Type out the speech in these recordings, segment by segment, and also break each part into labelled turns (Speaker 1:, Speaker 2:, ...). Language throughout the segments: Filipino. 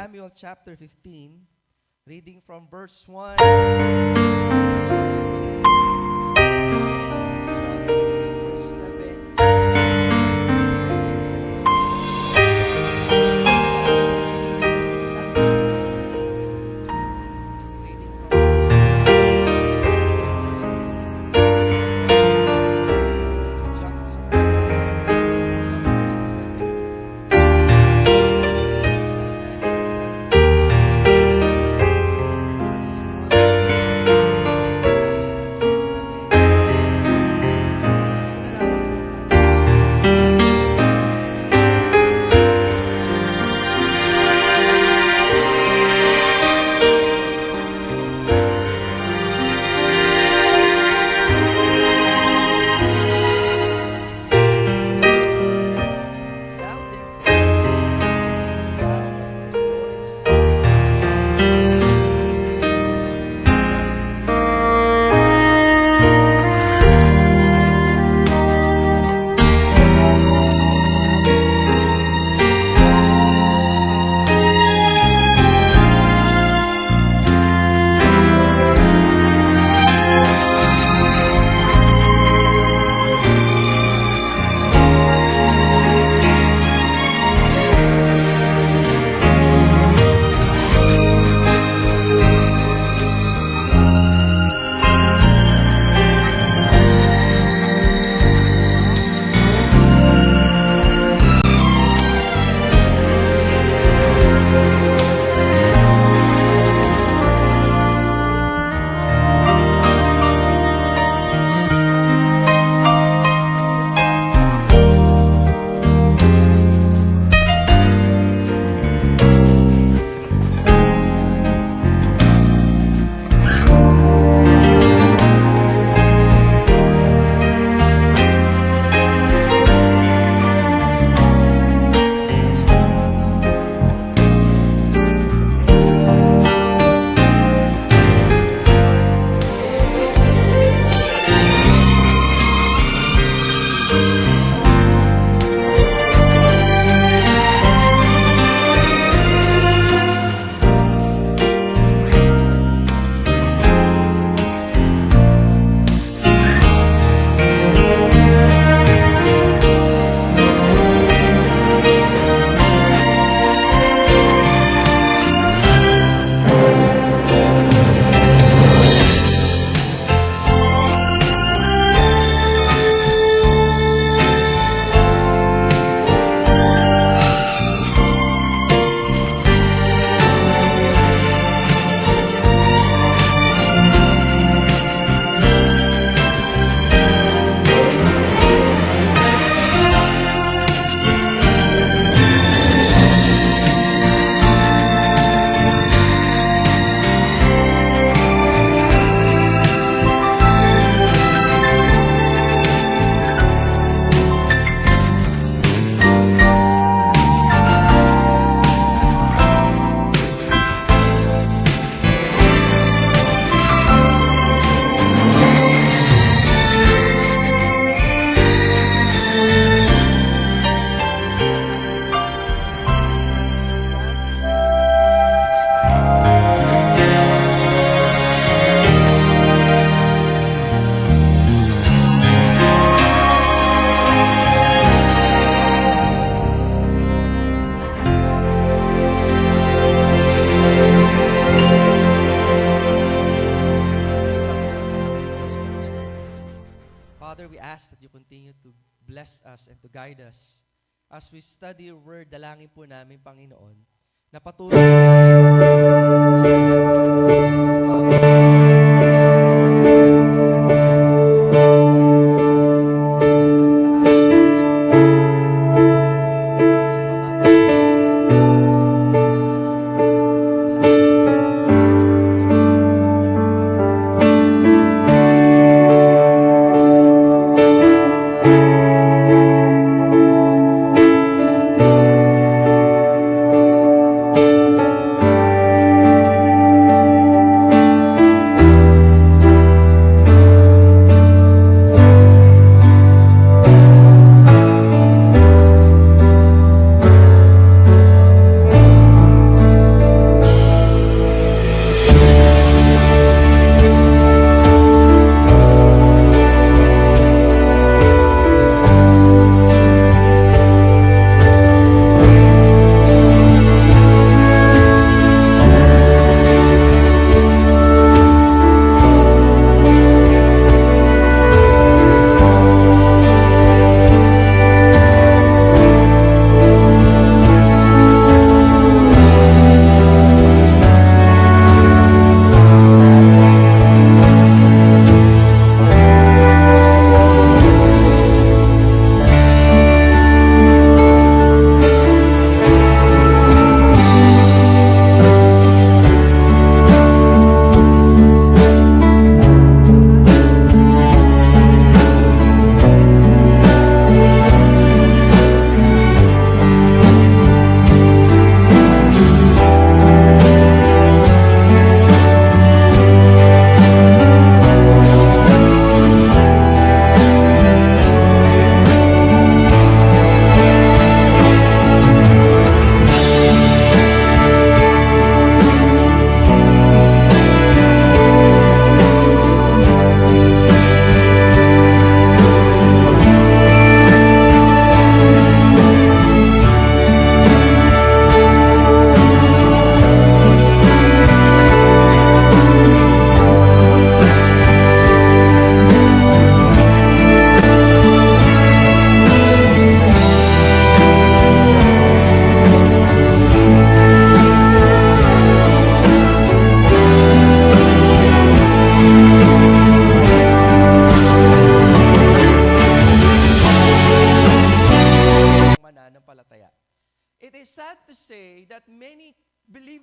Speaker 1: Samuel chapter 15, reading from verse 1, verse 3, verse 7, reading from verse 7. Father, we ask that you continue to bless us and to guide us as we study your word. Dalangin po namin, Panginoon, na patuloy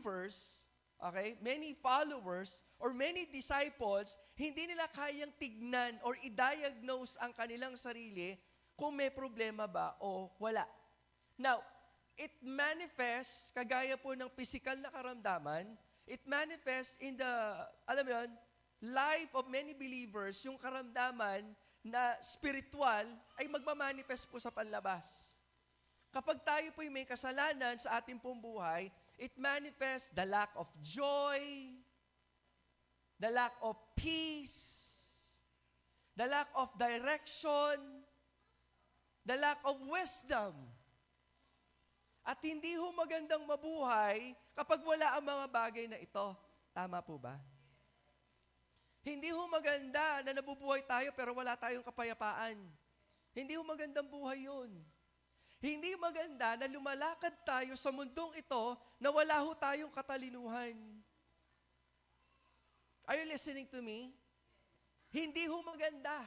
Speaker 1: believers, okay, many followers, or many disciples, hindi nila kayang tignan or i-diagnose ang kanilang sarili kung may problema ba o wala. Now, it manifests, kagaya po ng physical na karamdaman, it manifests in the, alam mo yun, life of many believers, yung karamdaman na spiritual ay magmamanifest po sa panlabas. Kapag tayo po'y may kasalanan sa ating pong buhay, it manifests the lack of joy, the lack of peace, the lack of direction, the lack of wisdom. At hindi ho magandang mabuhay kapag wala ang mga bagay na ito. Tama po ba? Hindi ho maganda na nabubuhay tayo pero wala tayong kapayapaan. Hindi ho magandang buhay yun. Hindi maganda na lumalakad tayo sa mundong ito na wala ho tayong katalinuhan. Are you listening to me? Hindi ho maganda.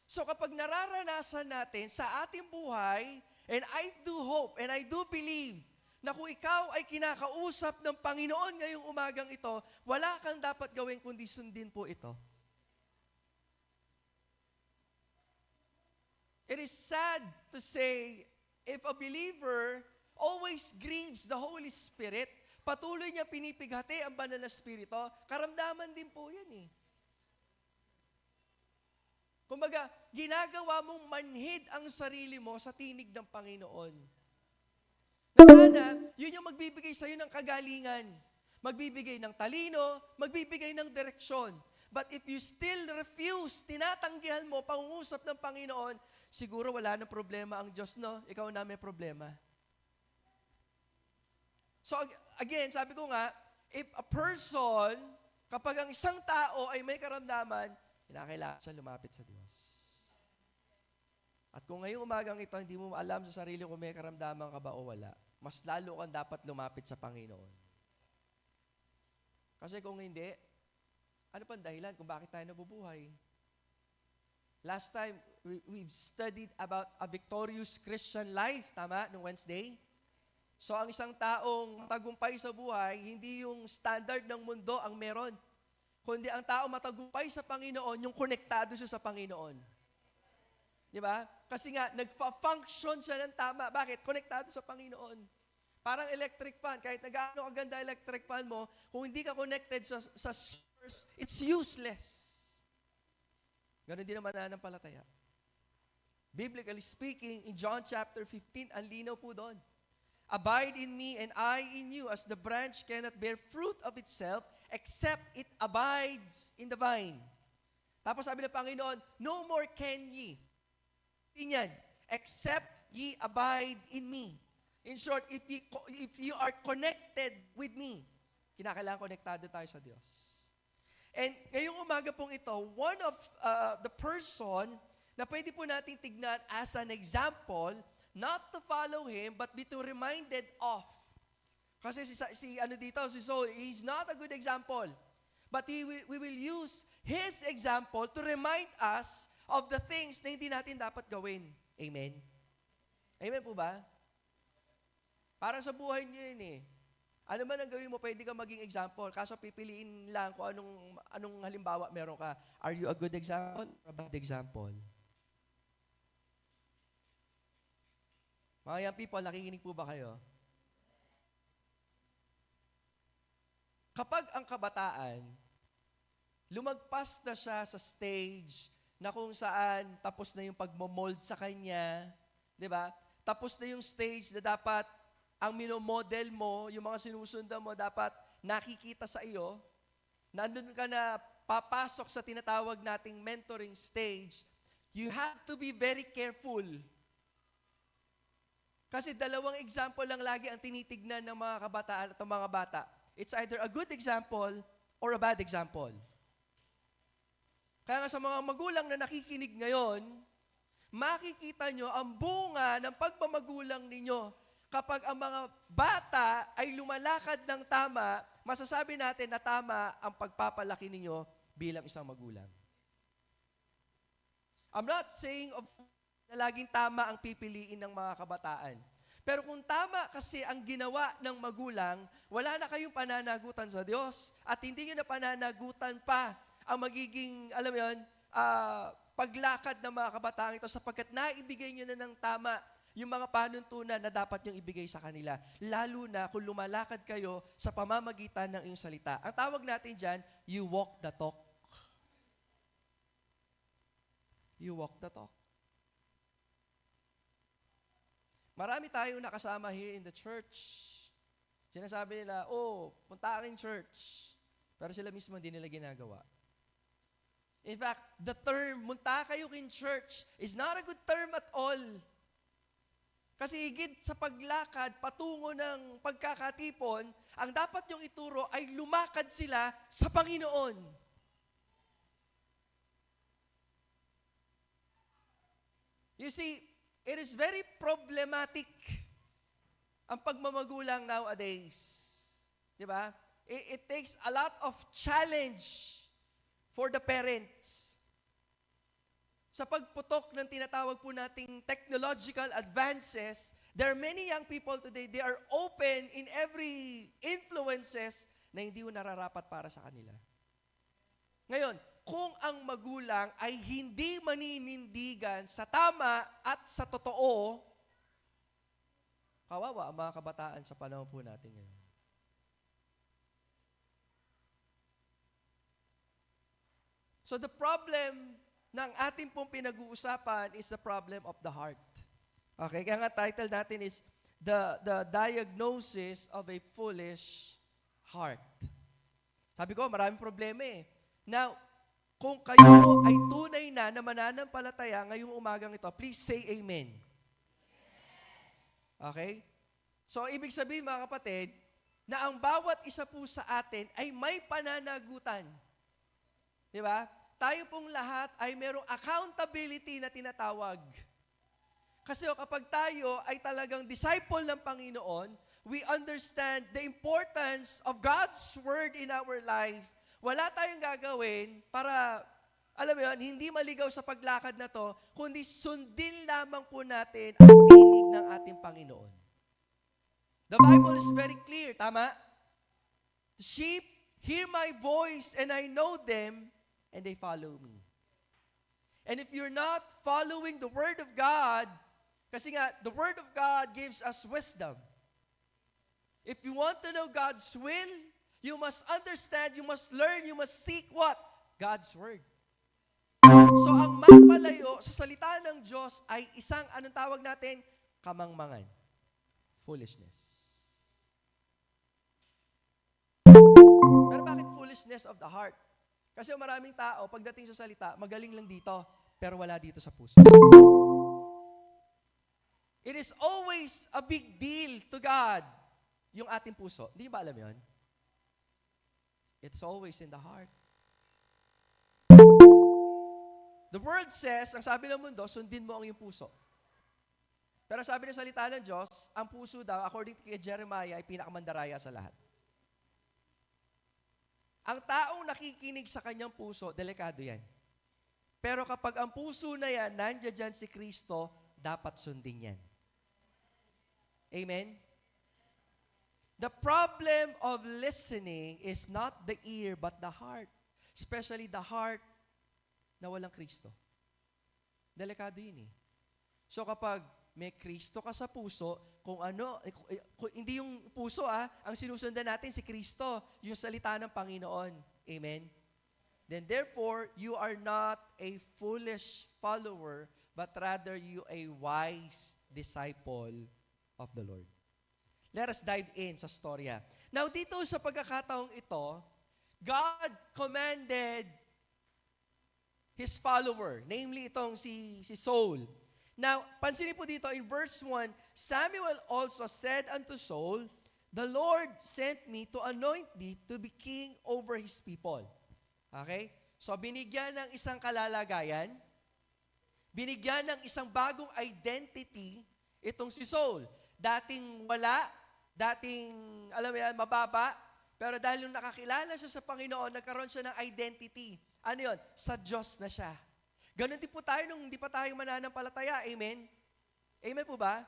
Speaker 1: So kapag nararanasan natin sa ating buhay, and I do hope and I do believe na kung ikaw ay kinakausap ng Panginoon ngayong umagang ito, wala kang dapat gawin kundi sundin po ito. It is sad to say, if a believer always grieves the Holy Spirit, patuloy niya pinipighati ang banal na Espiritu, karamdaman din po yan eh. Kumbaga, ginagawa mong manhid ang sarili mo sa tinig ng Panginoon. Sana, yun yung magbibigay sa'yo ng kagalingan. Magbibigay ng talino, magbibigay ng direksyon. But if you still refuse, tinatanggihan mo, pangungusap ng Panginoon, siguro wala nang problema ang Diyos, no? Ikaw na may problema. So again, sabi ko nga, if a person, kapag ang isang tao ay may karamdaman, kinakailangan siya lumapit sa Diyos. At kung ngayong umagang ito, hindi mo alam sa sarili kung may karamdaman ka ba o wala, mas lalo kang dapat lumapit sa Panginoon. Kasi kung hindi, ano pang dahilan kung bakit tayo nabubuhay? Last time, we've studied about a victorious Christian life, tama? Nung Wednesday? So ang isang taong tagumpay sa buhay, hindi yung standard ng mundo ang meron, kundi ang tao matagumpay sa Panginoon, yung konektado siya sa Panginoon. Di ba? Kasi nga, nagfa-function siya ng tama. Bakit? Konektado sa Panginoon. Parang electric fan. Kahit nag-ano kaganda electric fan mo, kung hindi ka connected sa source, it's useless. Ganon din naman nananampalataya. Biblically speaking, in John chapter 15, ang linaw po doon. Abide in me and I in you, as the branch cannot bear fruit of itself, except it abides in the vine. Tapos sabi ng Panginoon, no more can ye. Yan, except ye abide in me. In short, if you are connected with me, kinakailangan konektado tayo sa Diyos. And ngayong umaga pong ito, one of the person na pwede po nating tignan as an example, not to follow him, but be to reminded of. Kasi si Saul, he's not a good example. But we will use his example to remind us of the things na hindi natin dapat gawin. Amen? Amen po ba? Parang sa buhay niyo yun eh. Ano man ang gawin mo, pwede kang maging example. Kaso pipiliin lang kung anong halimbawa meron ka. Are you a good example or a bad example? Mga young people, nakikinig po ba kayo? Kapag ang kabataan, lumagpas na siya sa stage na kung saan tapos na yung pagmomold sa kanya, di ba? Tapos na yung stage na dapat ang minomodel mo, yung mga sinusundan mo, dapat nakikita sa iyo, nandun ka na papasok sa tinatawag nating mentoring stage, you have to be very careful. Kasi dalawang example lang lagi ang tinitignan ng mga kabataan at mga bata. It's either a good example or a bad example. Kaya nga sa mga magulang na nakikinig ngayon, makikita nyo ang bunga ng pagmamagulang ninyo. Kapag ang mga bata ay lumalakad ng tama, masasabi natin na tama ang pagpapalaki ninyo bilang isang magulang. I'm not saying na laging tama ang pipiliin ng mga kabataan. Pero kung tama kasi ang ginawa ng magulang, wala na kayong pananagutan sa Diyos. At hindi nyo na pananagutan pa ang magiging, alam mo yun, paglakad ng mga kabataan ito sapagkat naibigay nyo na ng tama yung mga panuntunan na dapat nyong ibigay sa kanila. Lalo na kung lumalakad kayo sa pamamagitan ng iyong salita. Ang tawag natin dyan, you walk the talk. You walk the talk. Marami tayong nakasama here in the church. Sinasabi nila, punta aking church. Pero sila mismo hindi nila ginagawa. In fact, the term, munta kayo in church, is not a good term at all. Kasi higit sa paglakad, patungo ng pagkakatipon, ang dapat niyong ituro ay lumakad sila sa Panginoon. You see, it is very problematic ang pagmamagulang nowadays. Di ba? It takes a lot of challenge for the parents. Sa pagputok ng tinatawag po nating technological advances, there are many young people today, they are open in every influences na hindi mo nararapat para sa kanila. Ngayon, kung ang magulang ay hindi maninindigan sa tama at sa totoo, kawawa ang mga kabataan sa panahon po natin ngayon. So the problem ng ating pong pinag-uusapan is the problem of the heart. Okay, kaya nga title natin is the diagnosis of a foolish heart. Sabi ko, maraming problema eh. Now, kung kayo ay tunay na mananampalataya ngayong umagang ito, please say amen. Okay? So, ibig sabihin mga kapatid, na ang bawat isa po sa atin ay may pananagutan. Di ba? Tayo pong lahat ay merong accountability na tinatawag. Kasi kapag tayo ay talagang disciple ng Panginoon, we understand the importance of God's Word in our life. Wala tayong gagawin para, alam mo yun, hindi maligaw sa paglakad na to, kundi sundin lamang po natin ang tinig ng ating Panginoon. The Bible is very clear, tama? The sheep hear my voice and I know them and they follow me. And if you're not following the Word of God, kasi nga, the Word of God gives us wisdom. If you want to know God's will, you must understand, you must learn, you must seek what? God's Word. So ang magpalayo sa salita ng Diyos ay isang, anong tawag natin? Kamangmangan. Foolishness. Pero bakit foolishness of the heart? Kasi maraming tao, pagdating sa salita, magaling lang dito, pero wala dito sa puso. It is always a big deal to God, yung ating puso. Hindi ba alam yun? It's always in the heart. The word says, ang sabi ng mundo, sundin mo ang iyong puso. Pero sabi ng salita ng Diyos, ang puso daw, according to Jeremiah, ay pinakamandaraya sa lahat. Ang taong nakikinig sa kanyang puso, delikado yan. Pero kapag ang puso na yan, nandiyan dyan si Kristo, dapat sundin yan. Amen? The problem of listening is not the ear but the heart. Especially the heart na walang Kristo. Delikado yun eh. So kapag may Kristo ka sa puso, kung hindi yung puso ang sinusundan natin si Kristo, yung salita ng Panginoon. Amen? Then therefore, you are not a foolish follower, but rather you a wise disciple of the Lord. Let us dive in sa storya. Now, dito sa pagkakataong ito, God commanded His follower, namely itong si Saul. Now, pansinin po dito in verse 1, Samuel also said unto Saul, the Lord sent me to anoint thee to be king over His people. Okay? So, binigyan ng isang kalalagayan, binigyan ng isang bagong identity itong si Saul. Dating wala, dating, alam mo yan, mababa, pero dahil nung nakakilala siya sa Panginoon, nagkaroon siya ng identity. Ano yun? Sa Diyos na siya. Ganon din po tayo nung hindi pa tayo mananampalataya. Amen? Amen po ba?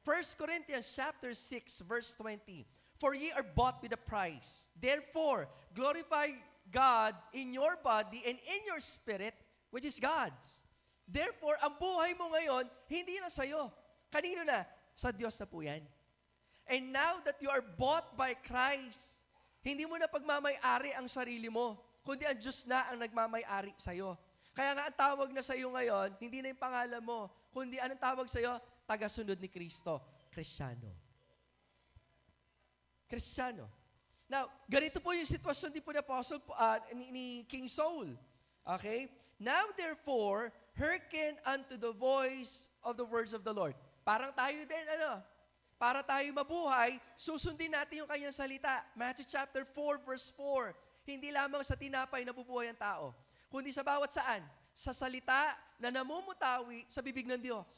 Speaker 1: 1 Corinthians chapter 6, verse 20. For ye are bought with a price. Therefore, glorify God in your body and in your spirit, which is God's. Therefore, ang buhay mo ngayon, hindi na sa'yo. Kanino na? Sa Diyos na po yan. And now that you are bought by Christ, hindi mo na pagmamay-ari ang sarili mo, kundi ang Diyos na ang nagmamay-ari sa'yo. Kaya nga ang tawag na sa'yo ngayon, hindi na yung pangalan mo, kundi anong tawag sa'yo? Tagasunod ni Kristo, Kristiyano. Kristiyano. Now, ganito po yung sitwasyon din po ni Apostle, ni King Saul. Okay? Now therefore, hearken unto the voice of the words of the Lord. Parang tayo din, para tayo mabuhay, susundin natin yung kanyang salita. Matthew chapter 4, verse 4. Hindi lamang sa tinapay nabubuhay ang tao, kundi sa bawat saan? Sa salita na namumutawi sa bibig ng Diyos.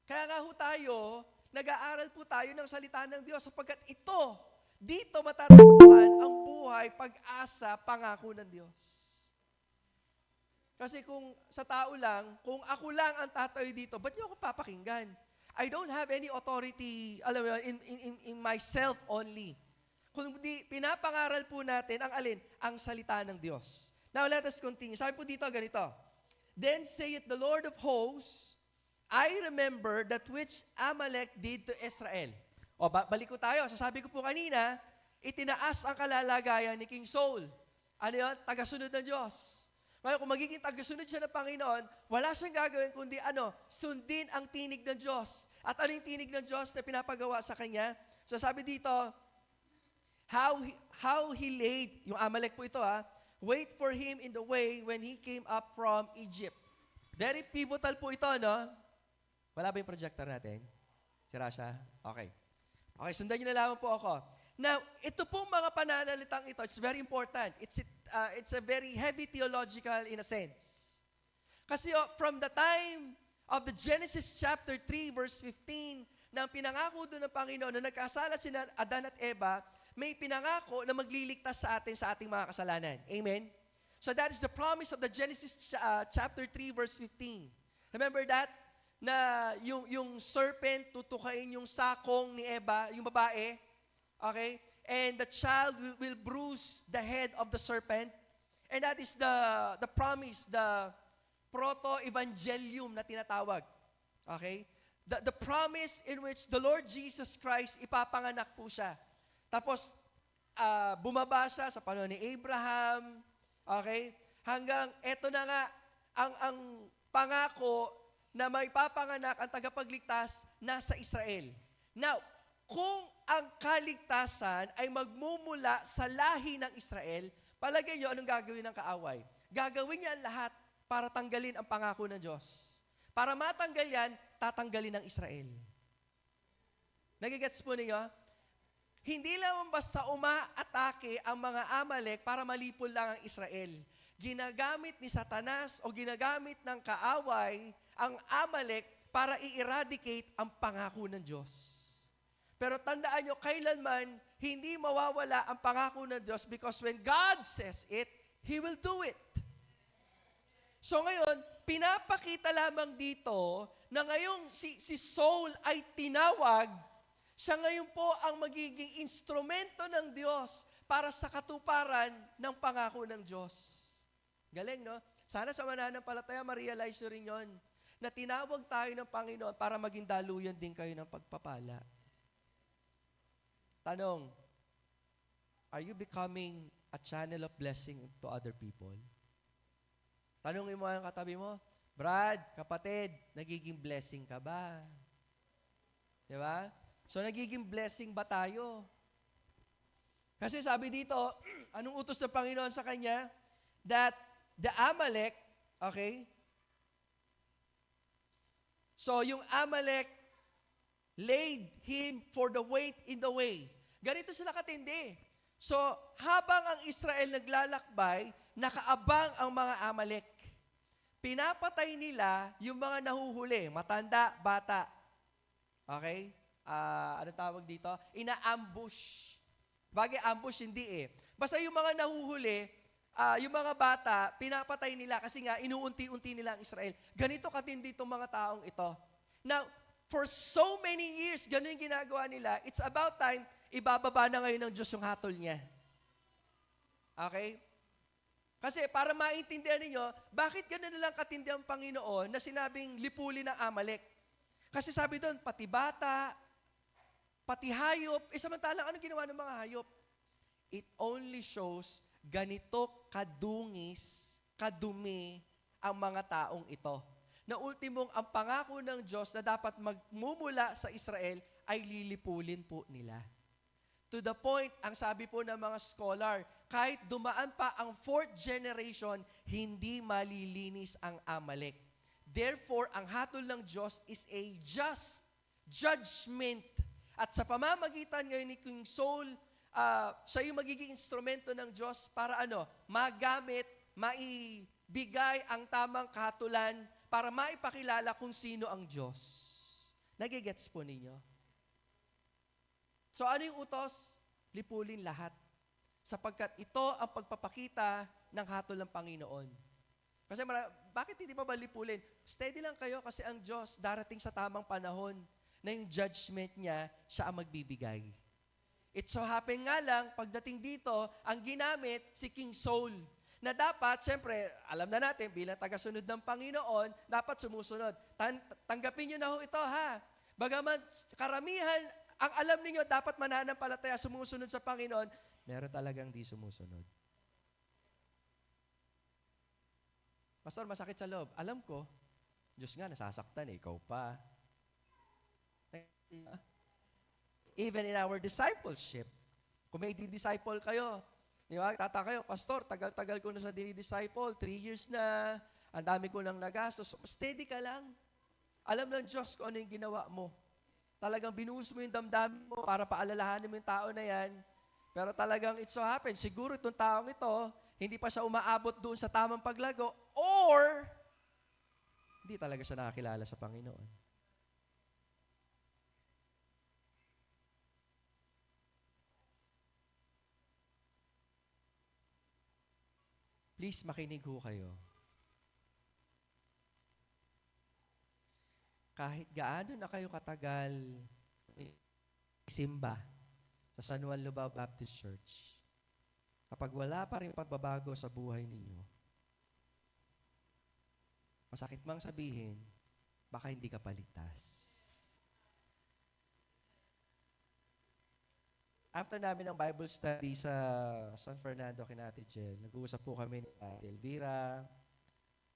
Speaker 1: Kaya nga ho tayo, nag-aaral po tayo ng salita ng Diyos sapagkat dito matatagpuan ang buhay, pag-asa, pangako ng Diyos. Kasi kung sa tao lang, kung ako lang ang tatayo dito, ba't niyo ako papakinggan? I don't have any authority, alam mo, in myself only. Kundi pinapangaral po natin ang alin? Ang salita ng Diyos. Now let us continue. Sabi po dito, ganito. Then saith the Lord of hosts, I remember that which Amalek did to Israel. O, balik ko tayo. Sasabi ko po kanina, itinaas ang kalalagayan ni King Saul. Ano yun? Tagasunod ng Diyos. Ngayon, kung magiging tagasunod siya ng Panginoon, wala siyang gagawin kundi sundin ang tinig ng Diyos. At ano yung tinig ng Diyos na pinapagawa sa kanya? So sabi dito, how he laid, yung Amalek po ito wait for him in the way when he came up from Egypt. Very pivotal po ito, no? Wala ba yung projector natin? Sira siya? Okay. Okay, sundan nyo na lamang po ako. Now, ito pong mga pananalitang ito, it's very important. It's a very heavy theological in a sense. Kasi from the time of the Genesis chapter 3 verse 15, nang pinangako doon ng Panginoon na nagkasala sina Adan at Eva, may pinangako na magliligtas sa atin sa ating mga kasalanan. Amen? So that is the promise of the Genesis chapter 3 verse 15. Remember that? Na yung serpent tutukain yung sakong ni Eva, yung babae, okay? And the child will bruise the head of the serpent. And that is the promise, the proto-evangelium na tinatawag. Okay? The promise in which the Lord Jesus Christ, ipapanganak po siya. Tapos, bumaba siya sa panahon ni Abraham, okay? Hanggang eto na nga, ang pangako na may papanganak ang tagapagligtas nasa Israel. Now, kung ang kaligtasan ay magmumula sa lahi ng Israel, palagay nyo anong gagawin ng kaaway? Gagawin niya ang lahat para tanggalin ang pangako ng Diyos. Para matanggal yan, tatanggalin ng Israel. Nagigets po ninyo? Hindi lang basta umaatake ang mga Amalek para malipol lang ang Israel. Ginagamit ni Satanas o ginagamit ng kaaway ang Amalek para i-eradicate ang pangako ng Diyos. Pero tandaan nyo, kailanman hindi mawawala ang pangako ng Diyos because when God says it, He will do it. So ngayon, pinapakita lamang dito na ngayong si Saul ay tinawag, siya ngayon po ang magiging instrumento ng Diyos para sa katuparan ng pangako ng Diyos. Galing, no? Sana sa mananampalataya, ma-realize nyo rin yun, na tinawag tayo ng Panginoon para maging daluyan din kayo ng pagpapala. Tanong, are you becoming a channel of blessing to other people? Tanongin mo ang katabi mo, Brad, kapatid, nagiging blessing ka ba? Di ba? So, nagiging blessing ba tayo? Kasi sabi dito, anong utos ng Panginoon sa kanya? That the Amalek, okay? So, yung Amalek laid him for the weight in the way. Ganito sila katindi. So, habang ang Israel naglalakbay, nakaabang ang mga Amalek. Pinapatay nila yung mga nahuhuli, matanda, bata. Okay? Ano tawag dito? Ina-ambush. Bagay ambush, hindi Basta yung mga nahuhuli, yung mga bata, pinapatay nila kasi nga inuunti-unti nila ang Israel. Ganito katindi itong mga taong ito. Now, for so many years, ganun yung ginagawa nila. It's about time, ibababa na ngayon ng Diyos yung hatol niya. Okay? Kasi para maintindihan ninyo, bakit gano'n na lang katindi ang Panginoon na sinabing lipulin ng Amalek? Kasi sabi doon, pati bata, pati hayop, samantalang ano ginawa ng mga hayop? It only shows ganito kadungis, kadumi ang mga taong ito. Na ultimong ang pangako ng Diyos na dapat magmumula sa Israel ay lilipulin po nila. To the point, ang sabi po ng mga scholar, kahit dumaan pa ang 4th generation, hindi malilinis ang Amalek. Therefore, ang hatol ng Diyos is a just judgment. At sa pamamagitan ngayon ni King Saul, siya yung magiging instrumento ng Diyos para magamit, maibigay ang tamang kahatulan para maipakilala kung sino ang Diyos. Nagigets po ninyo? So ano yung utos? Lipulin lahat. Sapagkat ito ang pagpapakita ng hatol ng Panginoon. Kasi bakit hindi pa ba lipulin? Steady lang kayo kasi ang Diyos darating sa tamang panahon na yung judgment niya, siya ang magbibigay. It so happen nga lang, pagdating dito, ang ginamit si King Saul. Na dapat, siyempre, alam na natin, bilang tagasunod ng Panginoon, dapat sumusunod. Tanggapin nyo na ho ito, ha? Bagaman karamihan, ang alam niyo dapat mananampalataya, sumusunod sa Panginoon, meron talagang di sumusunod. Pastor, masakit sa loob. Alam ko, Diyos nga, nasasaktan ikaw pa. Even in our discipleship, kung may di-disciple kayo, di ba, tata kayo, Pastor, tagal-tagal ko na sa dinidisciple, 3 years na, ang dami ko nang nagastos. Steady ka lang. Alam ng Diyos kung ano yung ginawa mo. Talagang binuhos mo yung damdamin mo para paalalahanin mo yung tao na yan. Pero talagang it so happens, siguro itong taong ito, hindi pa siya umaabot doon sa tamang paglago or hindi talaga siya nakakilala sa Panginoon. Please, makinig ho kayo. Kahit gaano na kayo katagal simba sa San Juan Lubao Baptist Church, kapag wala pa rin pagbabago sa buhay ninyo, masakit mang sabihin, baka hindi ka paligtas. After namin ng Bible study sa San Fernando, kina Ate Jel, nag-uusap po kami ni Ate Elvira,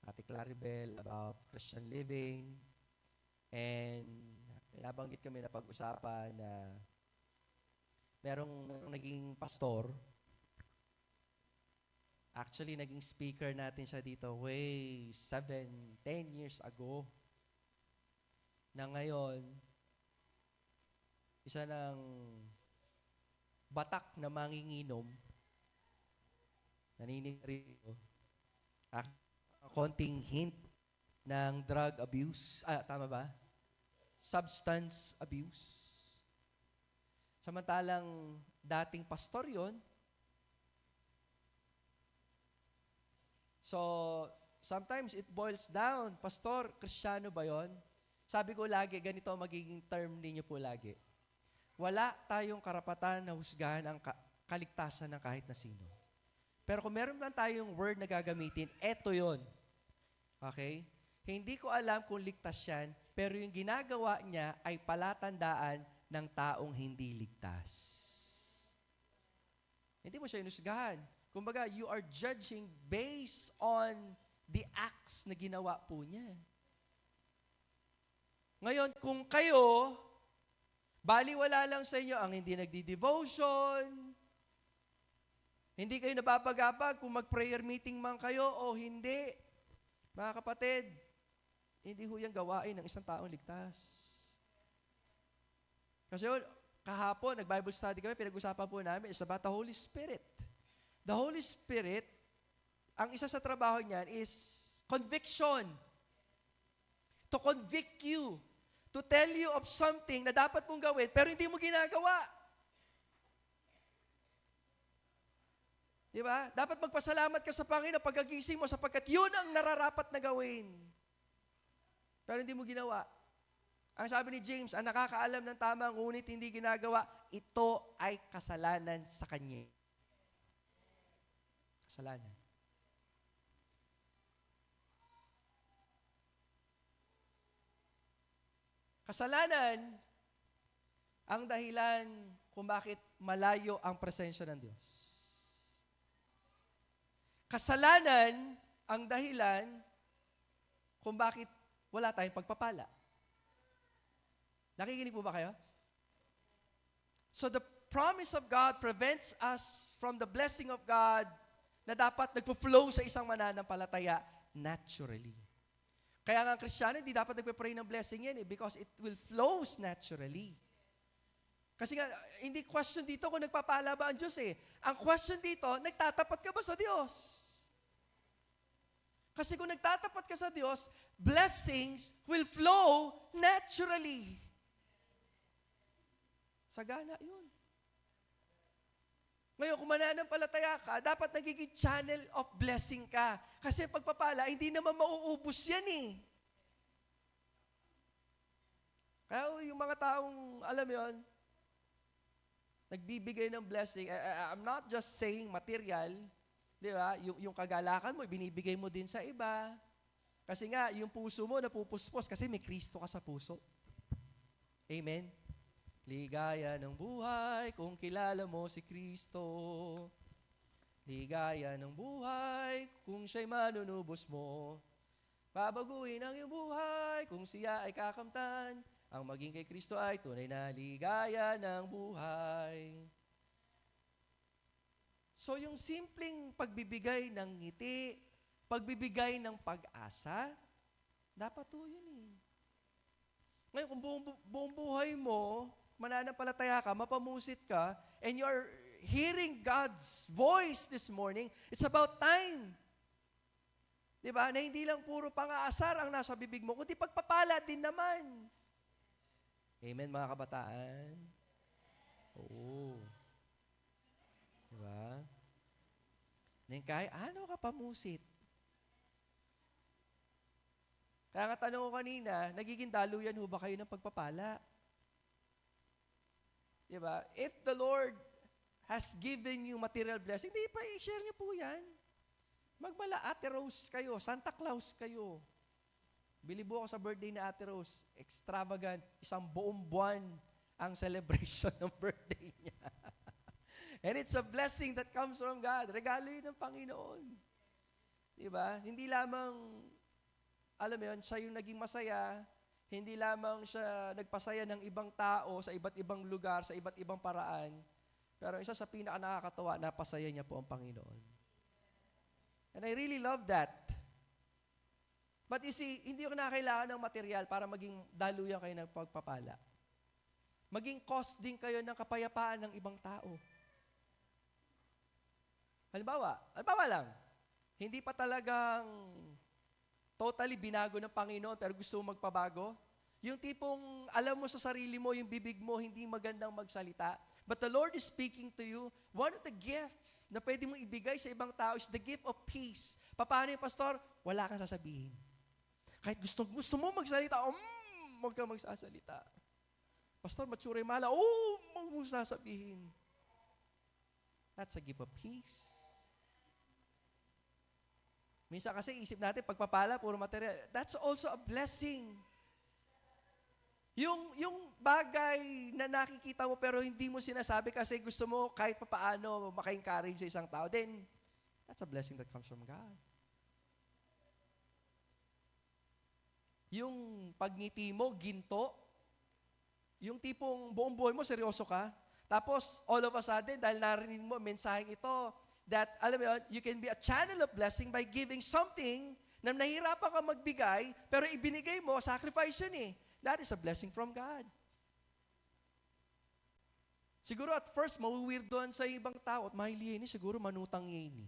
Speaker 1: Ate Claribel about Christian living, and nabanggit kami na pag-usapan na merong naging pastor. Actually, naging speaker natin siya dito way 10 years ago. Na ngayon, isa ng batak na manginginom, naninig rito, konting hint ng drug abuse. Tama ba? Substance abuse. Samantalang dating pastor yon. So, sometimes it boils down, Pastor, Kristiyano ba yon? Sabi ko lagi, ganito ang magiging term ninyo po lagi. Wala tayong karapatan na husgahan ang kaligtasan ng kahit na sino. Pero kung meron lang tayong word na gagamitin, eto yon. Okay? Hindi ko alam kung ligtas yan, pero yung ginagawa niya ay palatandaan ng taong hindi ligtas. Hindi mo siya inusgahan. Kumbaga, you are judging based on the acts na ginawa po niya. Ngayon, kung kayo, baliwala lang sa inyo ang hindi nagdi-devotion, hindi kayo nababagabag kung mag-prayer meeting man kayo o hindi, mga kapatid, hindi ho yan gawain ng isang taong ligtas. Kasi kahapon, nag-Bible study kami, pinag-usapan po namin, is about the Holy Spirit. The Holy Spirit, ang isa sa trabaho niyan is conviction. To convict you. To tell you of something na dapat mong gawin, pero hindi mo ginagawa. Diba? Dapat magpasalamat ka sa Panginoon pagkagising mo sapagkat yun ang nararapat na gawin. Pero hindi mo ginawa. Ang sabi ni James, ang nakakaalam ng tama ngunit hindi ginagawa, ito ay kasalanan sa kanya. Kasalanan. Kasalanan ang dahilan kung bakit malayo ang presensya ng Diyos. Kasalanan ang dahilan kung bakit wala tayong pagpapala. Nakikinig po ba kayo? So the promise of God prevents us from the blessing of God na dapat nagpo-flow sa isang mananampalataya naturally. Kaya nga ang Kristiyano, hindi dapat nagpe-pray ng blessing yan because it will flows naturally. Kasi nga, hindi question dito kung nagpapala ba ang Diyos eh. Ang question dito, nagtatapat ka ba sa Diyos? Kasi kung nagtatapat ka sa Diyos, blessings will flow naturally. Sagana yun. Ngayon, kung mananampalataya ka, dapat nagiging channel of blessing ka. Kasi pagpapala, hindi naman mauubos yan eh. Kaya yung mga taong, alam yon, nagbibigay ng blessing, I'm not just saying material, di ba? Yung kagalakan mo, binibigay mo din sa iba. Kasi nga, yung puso mo napupuspos kasi may Kristo ka sa puso. Amen? Ligaya ng buhay kung kilala mo si Kristo. Ligaya ng buhay kung siya'y manunubos mo. Babaguhin ang iyong buhay kung siya ay kakamtan. Ang maging kay Kristo ay tunay na ligaya ng buhay. So yung simpleng pagbibigay ng ngiti, pagbibigay ng pag-asa, dapat po yun eh. Ngayon kung buong buhay mo, mananampalataya ka, mapamusit ka, and you're hearing God's voice this morning, it's about time. Diba? Na hindi lang puro pang-aasar ang nasa bibig mo, kundi pagpapala din naman. Amen, mga kabataan? Oo. Diba? Kahit ano ka pamusit? Kaya nga tanong ko kanina, nagiging daluyan ho ba kayo ng pagpapala? Diba? If the Lord has given you material blessing, di pa i-share niyo po yan. Magmala Ate Rose kayo, Santa Claus kayo. Bilibo ako sa birthday ni Ate Rose. Extravagant. Isang buong buwan ang celebration ng birthday niya. And it's a blessing that comes from God. Regalo yun ng Panginoon. Diba? Hindi lamang, alam mo yun, siya yung naging masaya. Hindi lamang siya nagpasaya ng ibang tao sa iba't ibang lugar, sa iba't ibang paraan. Pero isa sa pinaka-nakakatawa, napasaya niya po ang Panginoon. And I really love that. But you see, hindi ko kinakailangan ng material para maging daluyan kayo ng pagpapala. Maging cause din kayo ng kapayapaan ng ibang tao. Halimbawa lang, hindi pa talagang totally binago ng Panginoon pero gusto mo magpabago. Yung tipong alam mo sa sarili mo, yung bibig mo, hindi magandang magsalita. But the Lord is speaking to you. One of the gifts na pwede mong ibigay sa ibang tao is the gift of peace. Paano yung pastor? Wala kang sasabihin. Kahit gusto mo magsalita, huwag kang magsasalita. Pastor, matsura yung mala, huwag mong sasabihin. That's a gift of peace. Minsan kasi isip natin, pagpapala, puro material. That's also a blessing. Yung bagay na nakikita mo pero hindi mo sinasabi kasi gusto mo kahit papaano maka-encourage sa isang tao, then that's a blessing that comes from God. Yung pagngiti mo, ginto, yung tipong buong buhay mo, seryoso ka, tapos all of a sudden, dahil narinig mo mensaheng ito, that, alam mo yun, you can be a channel of blessing by giving something na nahirapan ka magbigay, pero ibinigay mo, sacrifice yun eh. That is a blessing from God. Siguro at first, mawuwirdoan sa ibang tao at mahilihin siguro manutang yun.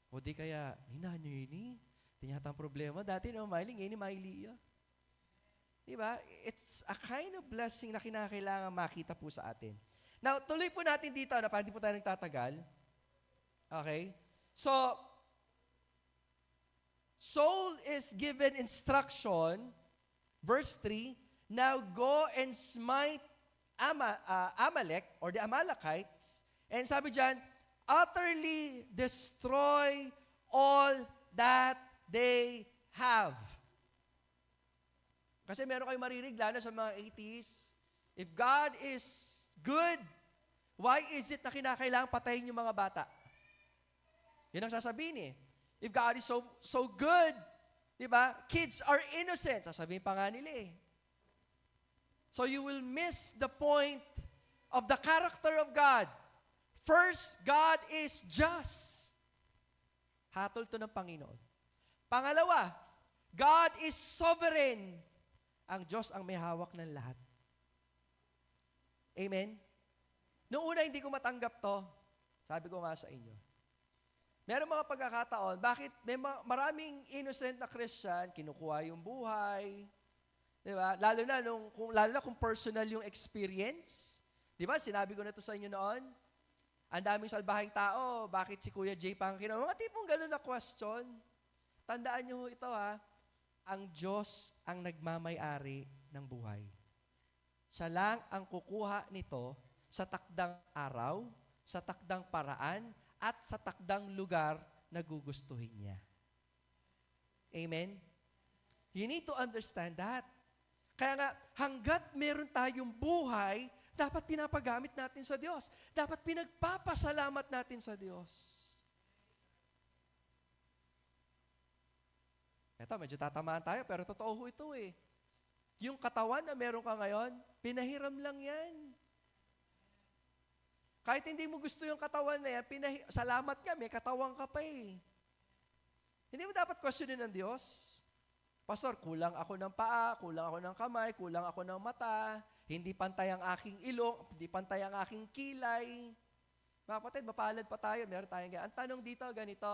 Speaker 1: O di kaya, hinanyo yun Tinyatang problema. Dati no, mahiling yun, mahiliya. Diba? It's a kind of blessing na kinakailangan makita po sa atin. Now, tuloy po natin dito, para hindi po tayo nagtatagal. Okay? So, Saul is given instruction Verse 3, now go and smite Amalek or the Amalekites. And sabi dyan, utterly destroy all that they have. Kasi meron kayong maririg, lalo sa mga 80s, if God is good, why is it na kinakailangang patayin yung mga bata? Yun ang sasabihin eh. If God is so good, di ba? Kids are innocent. Sasabihin pa nga nila eh. So you will miss the point of the character of God. First, God is just. Hatol to ng Panginoon. Pangalawa, God is sovereign. Ang Diyos ang may hawak ng lahat. Amen? Noong una, hindi ko matanggap to. Sabi ko nga sa inyo. Meron mga pagkakataon, bakit may maraming innocent na Christian, kinukuha yung buhay, di ba? Lalo na kung personal yung experience. Di ba? Sinabi ko na to sa inyo noon. Ang daming salbahing tao, bakit si Kuya Jay pang mga tipong gano'n na question. Tandaan nyo ito ha, ang Diyos ang nagmamay-ari ng buhay. Siya lang ang kukuha nito sa takdang araw, sa takdang paraan, at sa takdang lugar na gugustuhin niya. Amen? You need to understand that. Kaya nga, hanggat meron tayong buhay, dapat pinapagamit natin sa Diyos. Dapat pinagpapasalamat natin sa Diyos. Ito, medyo tatamaan tayo, pero totoo ho ito eh. Yung katawan na meron ka ngayon, pinahiram lang yan. Kahit hindi mo gusto yung katawan na yan, salamat ka, may katawan ka pa eh. Hindi mo dapat questionin ng Diyos. Pastor, kulang ako ng paa, kulang ako ng kamay, kulang ako ng mata, hindi pantay ang aking ilong, hindi pantay ang aking kilay. Mga kapatid, mapalad pa tayo, meron tayong ganyan. Ang tanong dito, ganito,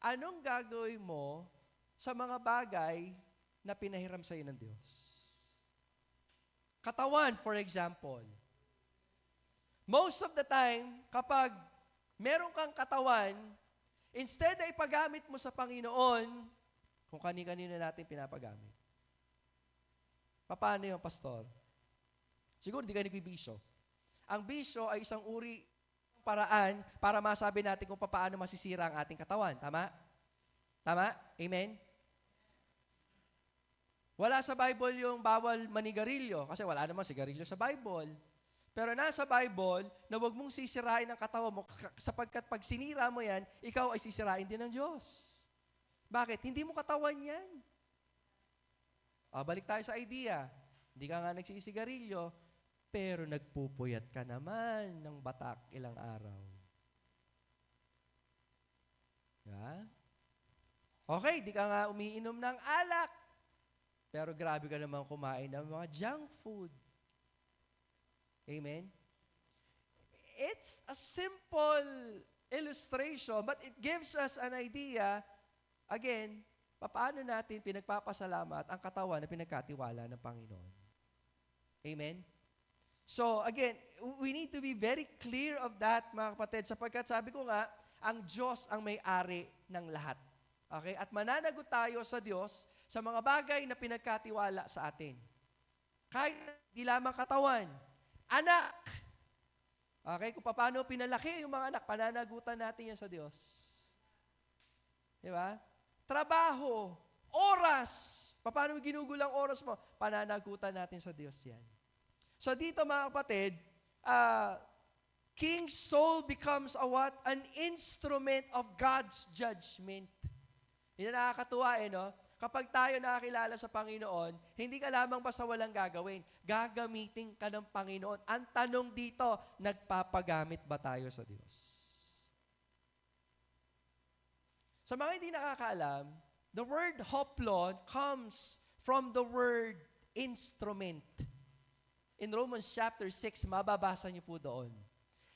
Speaker 1: anong gagawin mo sa mga bagay na pinahiram sa iyo ng Diyos? Katawan, for example. Most of the time, kapag meron kang katawan, instead na ipagamit mo sa Panginoon, kung kani-kanino natin pinapagamit. Paano yung pastor? Siguro di ka nagbibisyo. Ang bisyo ay isang uri paraan para masabi natin kung paano masisira ang ating katawan. Tama? Tama? Amen? Wala sa Bible yung bawal manigarilyo kasi wala namang sigarilyo sa Bible. Pero nasa Bible na huwag mong sisirain ang katawan mo sapagkat pag sinira mo yan, ikaw ay sisirain din ng Diyos. Bakit? Hindi mo katawan yan. Balik tayo sa idea. Hindi ka nga nagsisigarilyo, pero nagpupuyat ka naman ng batak ilang araw. Yeah? Okay, di ka nga umiinom ng alak, pero grabe ka naman kumain ng mga junk food. Amen? It's a simple illustration, but it gives us an idea, again, paano natin pinagpapasalamat ang katawan na pinagkatiwala ng Panginoon. Amen? So, again, we need to be very clear of that, mga kapatid, sapagkat sabi ko nga, ang Diyos ang may-ari ng lahat. Okay? At mananagot tayo sa Diyos sa mga bagay na pinagkatiwala sa atin. Kahit di lamang katawan, anak. Okay? Kung paano pinalaki yung mga anak, pananagutan natin yan sa Diyos. Di ba? Trabaho, oras. Paano ginugulang oras mo? Pananagutan natin sa Diyos yan. So dito mga kapatid, King Saul becomes a what? An instrument of God's judgment. Yun ang nakakatuwa no? Kapag tayo nakakilala sa Panginoon, hindi ka lamang basta walang gagawin. Gagamitin ka ng Panginoon. Ang tanong dito, nagpapagamit ba tayo sa Diyos? Sa mga hindi nakakaalam, the word hoplon comes from the word instrument. In Romans chapter 6, mababasa niyo po doon.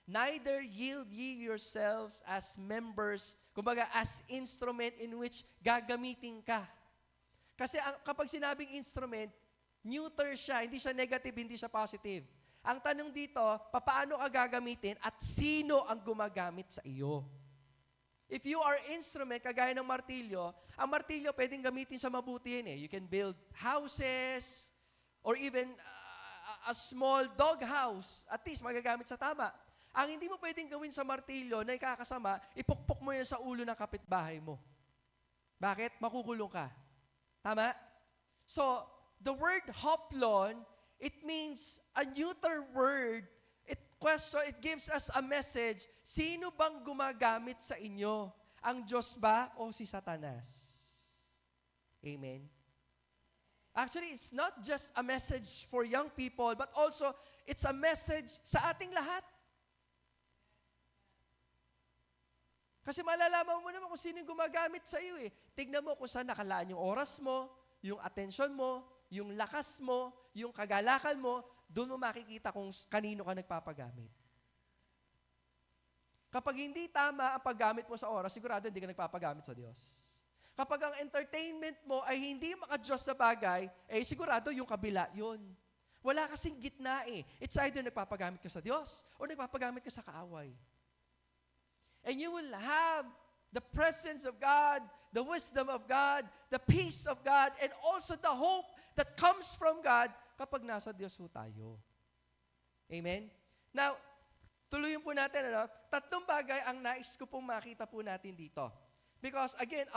Speaker 1: Neither yield ye yourselves as members, kumbaga as instrument in which gagamitin ka. Kasi kapag sinabing instrument, neuter siya, hindi siya negative, hindi siya positive. Ang tanong dito, paano ka gagamitin at sino ang gumagamit sa iyo? If you are instrument, kagaya ng martilyo, ang martilyo pwedeng gamitin sa mabuti yan eh. You can build houses, or even a small dog house. At least magagamit sa tama. Ang hindi mo pwedeng gawin sa martilyo na ikakasama, ipukpok mo yan sa ulo ng kapitbahay mo. Bakit? Makukulong ka. Tama? So, the word hoplon, it means a neuter word. It gives us a message. Sino bang gumagamit sa inyo? Ang Diyos ba o si Satanas? Amen? Actually, it's not just a message for young people, but also it's a message sa ating lahat. Kasi malalaman mo naman kung sino yung gumagamit sa iyo eh. Tignan mo kung saan nakalaan yung oras mo, yung atensyon mo, yung lakas mo, yung kagalakan mo, doon mo makikita kung kanino ka nagpapagamit. Kapag hindi tama ang paggamit mo sa oras, sigurado hindi ka nagpapagamit sa Diyos. Kapag ang entertainment mo ay hindi maka-Diyos sa bagay, sigurado yung kabila yun. Wala kasing gitna eh. It's either nagpapagamit ka sa Diyos o nagpapagamit ka sa kaaway. And you will have the presence of God, the wisdom of God, the peace of God, and also the hope that comes from God kapag nasa Diyos po tayo. Amen? Now, tuloyin po natin, tatlong bagay ang nais ko pong makita po natin dito. Because again,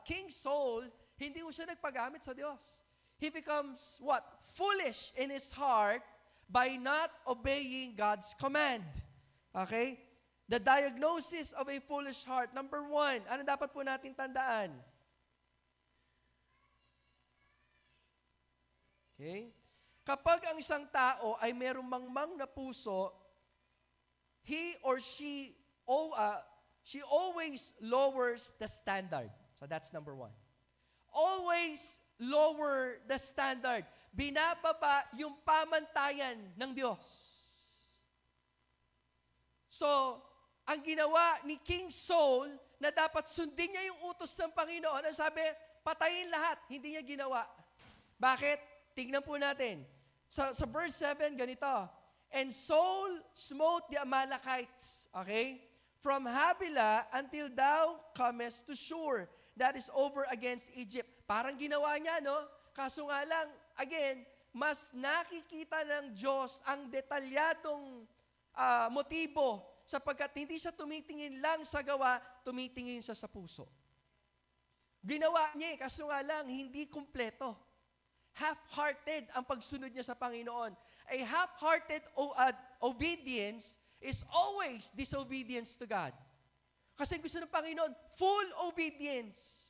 Speaker 1: King Saul, hindi po siya nagpagamit sa Diyos. He becomes what? Foolish in his heart by not obeying God's command. Okay? The diagnosis of a foolish heart. Number 1, ano dapat po natin tandaan? Okay? Kapag ang isang tao ay merong mangmang na puso, he or she always lowers the standard. So that's number 1. Always lower the standard. Binababa yung pamantayan ng Diyos. So, ang ginawa ni King Saul na dapat sundin niya yung utos ng Panginoon, ang sabi, patayin lahat. Hindi niya ginawa. Bakit? Tignan po natin. Sa verse 7, ganito. And Saul smote the Amalekites, okay? From Havilah until thou comest to Shur. That is over against Egypt. Parang ginawa niya, no? Kaso nga lang, again, mas nakikita ng Diyos ang detalyadong motibo sapagkat hindi siya tumitingin lang sa gawa, tumitingin siya sa puso. Ginawa niya kaso nga lang, hindi kumpleto. Half-hearted ang pagsunod niya sa Panginoon. A half-hearted obedience is always disobedience to God. Kasi gusto ng Panginoon, full obedience.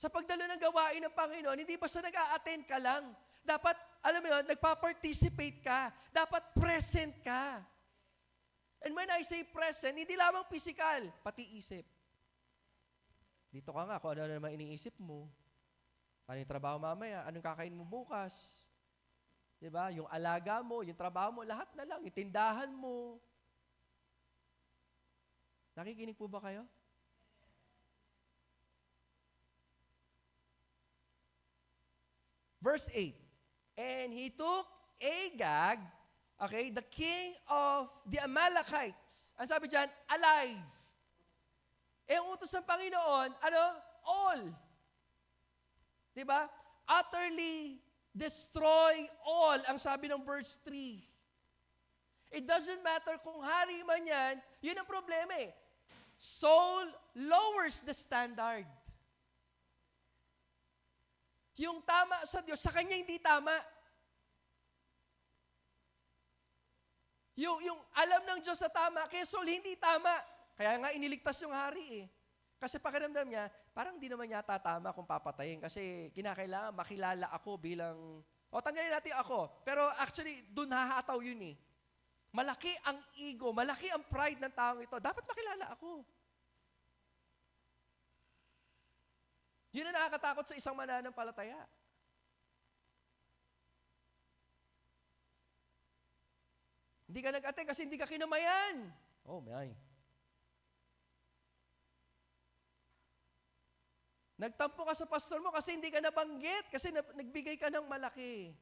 Speaker 1: Sa pagdalo ng gawain ng Panginoon, hindi basta nag-a-attend ka lang. Dapat, alam mo yun, nagpa-participate ka. Dapat present ka. And when I say present, hindi lamang physical, pati isip. Dito ka nga, kung ano naman iniisip mo. Ano yung trabaho mamaya? Anong kakain mo bukas? Diba? Yung alaga mo, yung trabaho mo, lahat na lang. Yung tindahan mo. Nakikinig po ba kayo? Verse 8. And he took Agag, okay, the king of the Amalekites. Ang sabi dyan, alive. Ang utos ng Panginoon, all. Diba? Utterly destroy all, ang sabi ng verse 3. It doesn't matter kung hari man yan, yun ang problema eh. Saul lowers the standard. Yung tama sa Diyos, sa kanya hindi tama. Yung alam ng Diyos na tama, kay Saul hindi tama. Kaya nga iniligtas yung hari eh. Kasi pakiramdam niya, parang di naman yata tama kung papatayin. Kasi kinakailangan makilala ako bilang, tanggalin natin ako. Pero actually, dun hahataw yun eh. Malaki ang ego, malaki ang pride ng taong ito. Dapat makilala ako. Yun ang nakakatakot sa isang mananampalataya. Hindi ka nag-attend kasi hindi ka kinamayan. Oh, may. Nagtampo ka sa pastor mo kasi hindi ka nabanggit, kasi nagbigay ka ng malaki.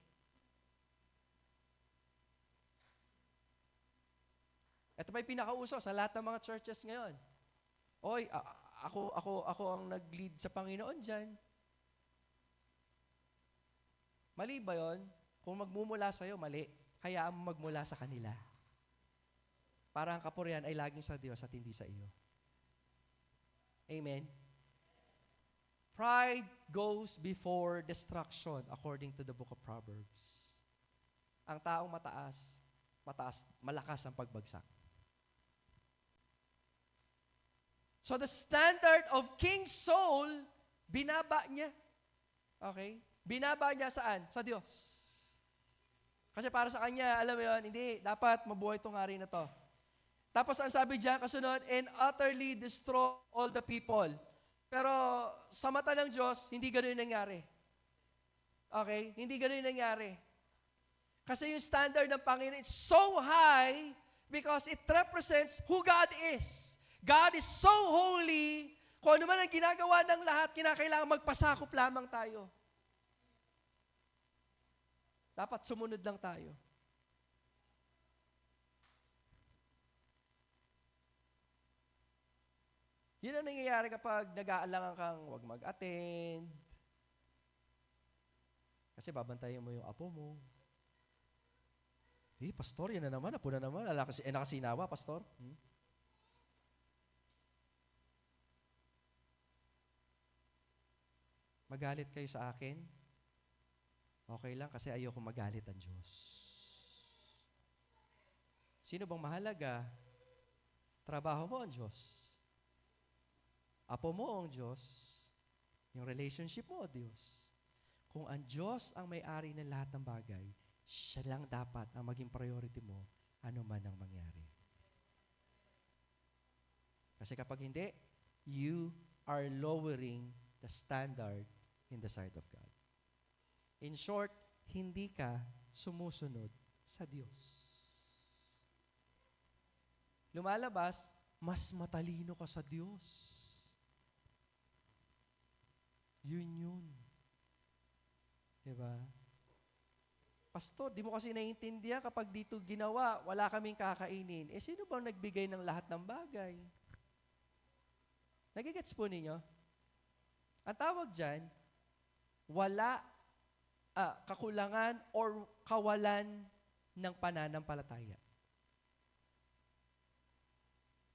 Speaker 1: Ito pa yung pinakauso sa lahat ng mga churches ngayon. Oy, ako ang nag-lead sa Panginoon dyan. Mali ba yun? Kung magmumula sa'yo, mali. Hayaan mo magmula sa kanila. Para ang kapurihan ay laging sa Diyos at hindi sa iyo. Amen? Pride goes before destruction according to the book of Proverbs. Ang taong malakas ang pagbagsak. So the standard of King Saul, binaba niya. Okay? Binaba niya saan? Sa Diyos. Kasi para sa kanya, alam mo yun, hindi, dapat mabuhay itong hari na to. Tapos ang sabi diyan, kasunod, and utterly destroy all the people. Pero sa mata ng Diyos, hindi ganoon yung nangyari. Okay? Hindi ganoon yung nangyari. Kasi yung standard ng Panginoon is so high because it represents who God is. God is so holy, kung ano man ang ginagawa ng lahat, kinakailangan magpasakop lamang tayo. Dapat sumunod lang tayo. Yun ang nangyayari kapag nag-aalangan kang huwag mag-attend. Kasi babantayan mo yung apo mo. Pastor, yan na naman, apo na naman. Nakasinawa, pastor. Magalit kayo sa akin? Okay lang kasi ayoko magalit ang Diyos. Sino bang mahalaga? Trabaho mo ang Diyos. Apo mo ang Diyos. Yung relationship mo ang Diyos. Kung ang Diyos ang may-ari ng lahat ng bagay, siya lang dapat ang maging priority mo, ano man ang mangyari. Kasi kapag hindi, you are lowering the standard in the sight of God. In short, hindi ka sumusunod sa Diyos. Lumalabas, mas matalino ka sa Diyos. Yun. Diba? Pastor, di mo kasi naiintindihan kapag dito ginawa, wala kaming kakainin. Sino bang nagbigay ng lahat ng bagay? Nagigets po ninyo? Ang tawag dyan, wala kakulangan or kawalan ng pananampalataya.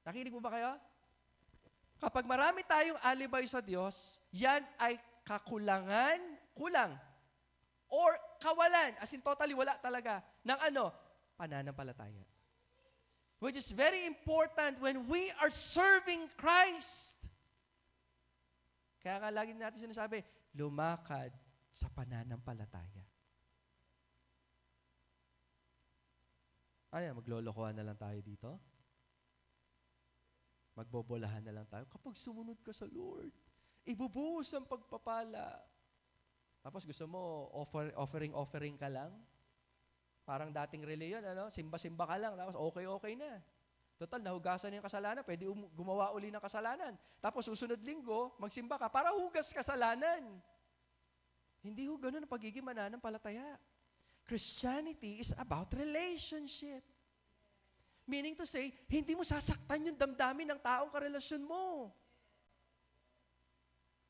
Speaker 1: Nakinig mo ba kayo? Kapag marami tayong alibay sa Diyos, yan ay kulang, or kawalan, as in totally wala talaga, ng pananampalataya. Which is very important when we are serving Christ. Kaya nga lagi natin sinasabi, lumakad sa pananampalataya. Maglolokohan na lang tayo dito? Magbobolahan na lang tayo. Kapag sumunod ka sa Lord, ibubuhos ang pagpapala. Tapos gusto mo, offering ka lang? Parang dating reliyon, simba-simba ka lang, tapos okay na. Total, nahugasan yung kasalanan, pwede gumawa uli ng kasalanan. Tapos susunod linggo, magsimba ka para hugas kasalanan. Hindi ho ganun ang pagiging mananampalataya. Christianity is about relationship. Meaning to say, hindi mo sasaktan yung damdamin ng taong karelasyon mo.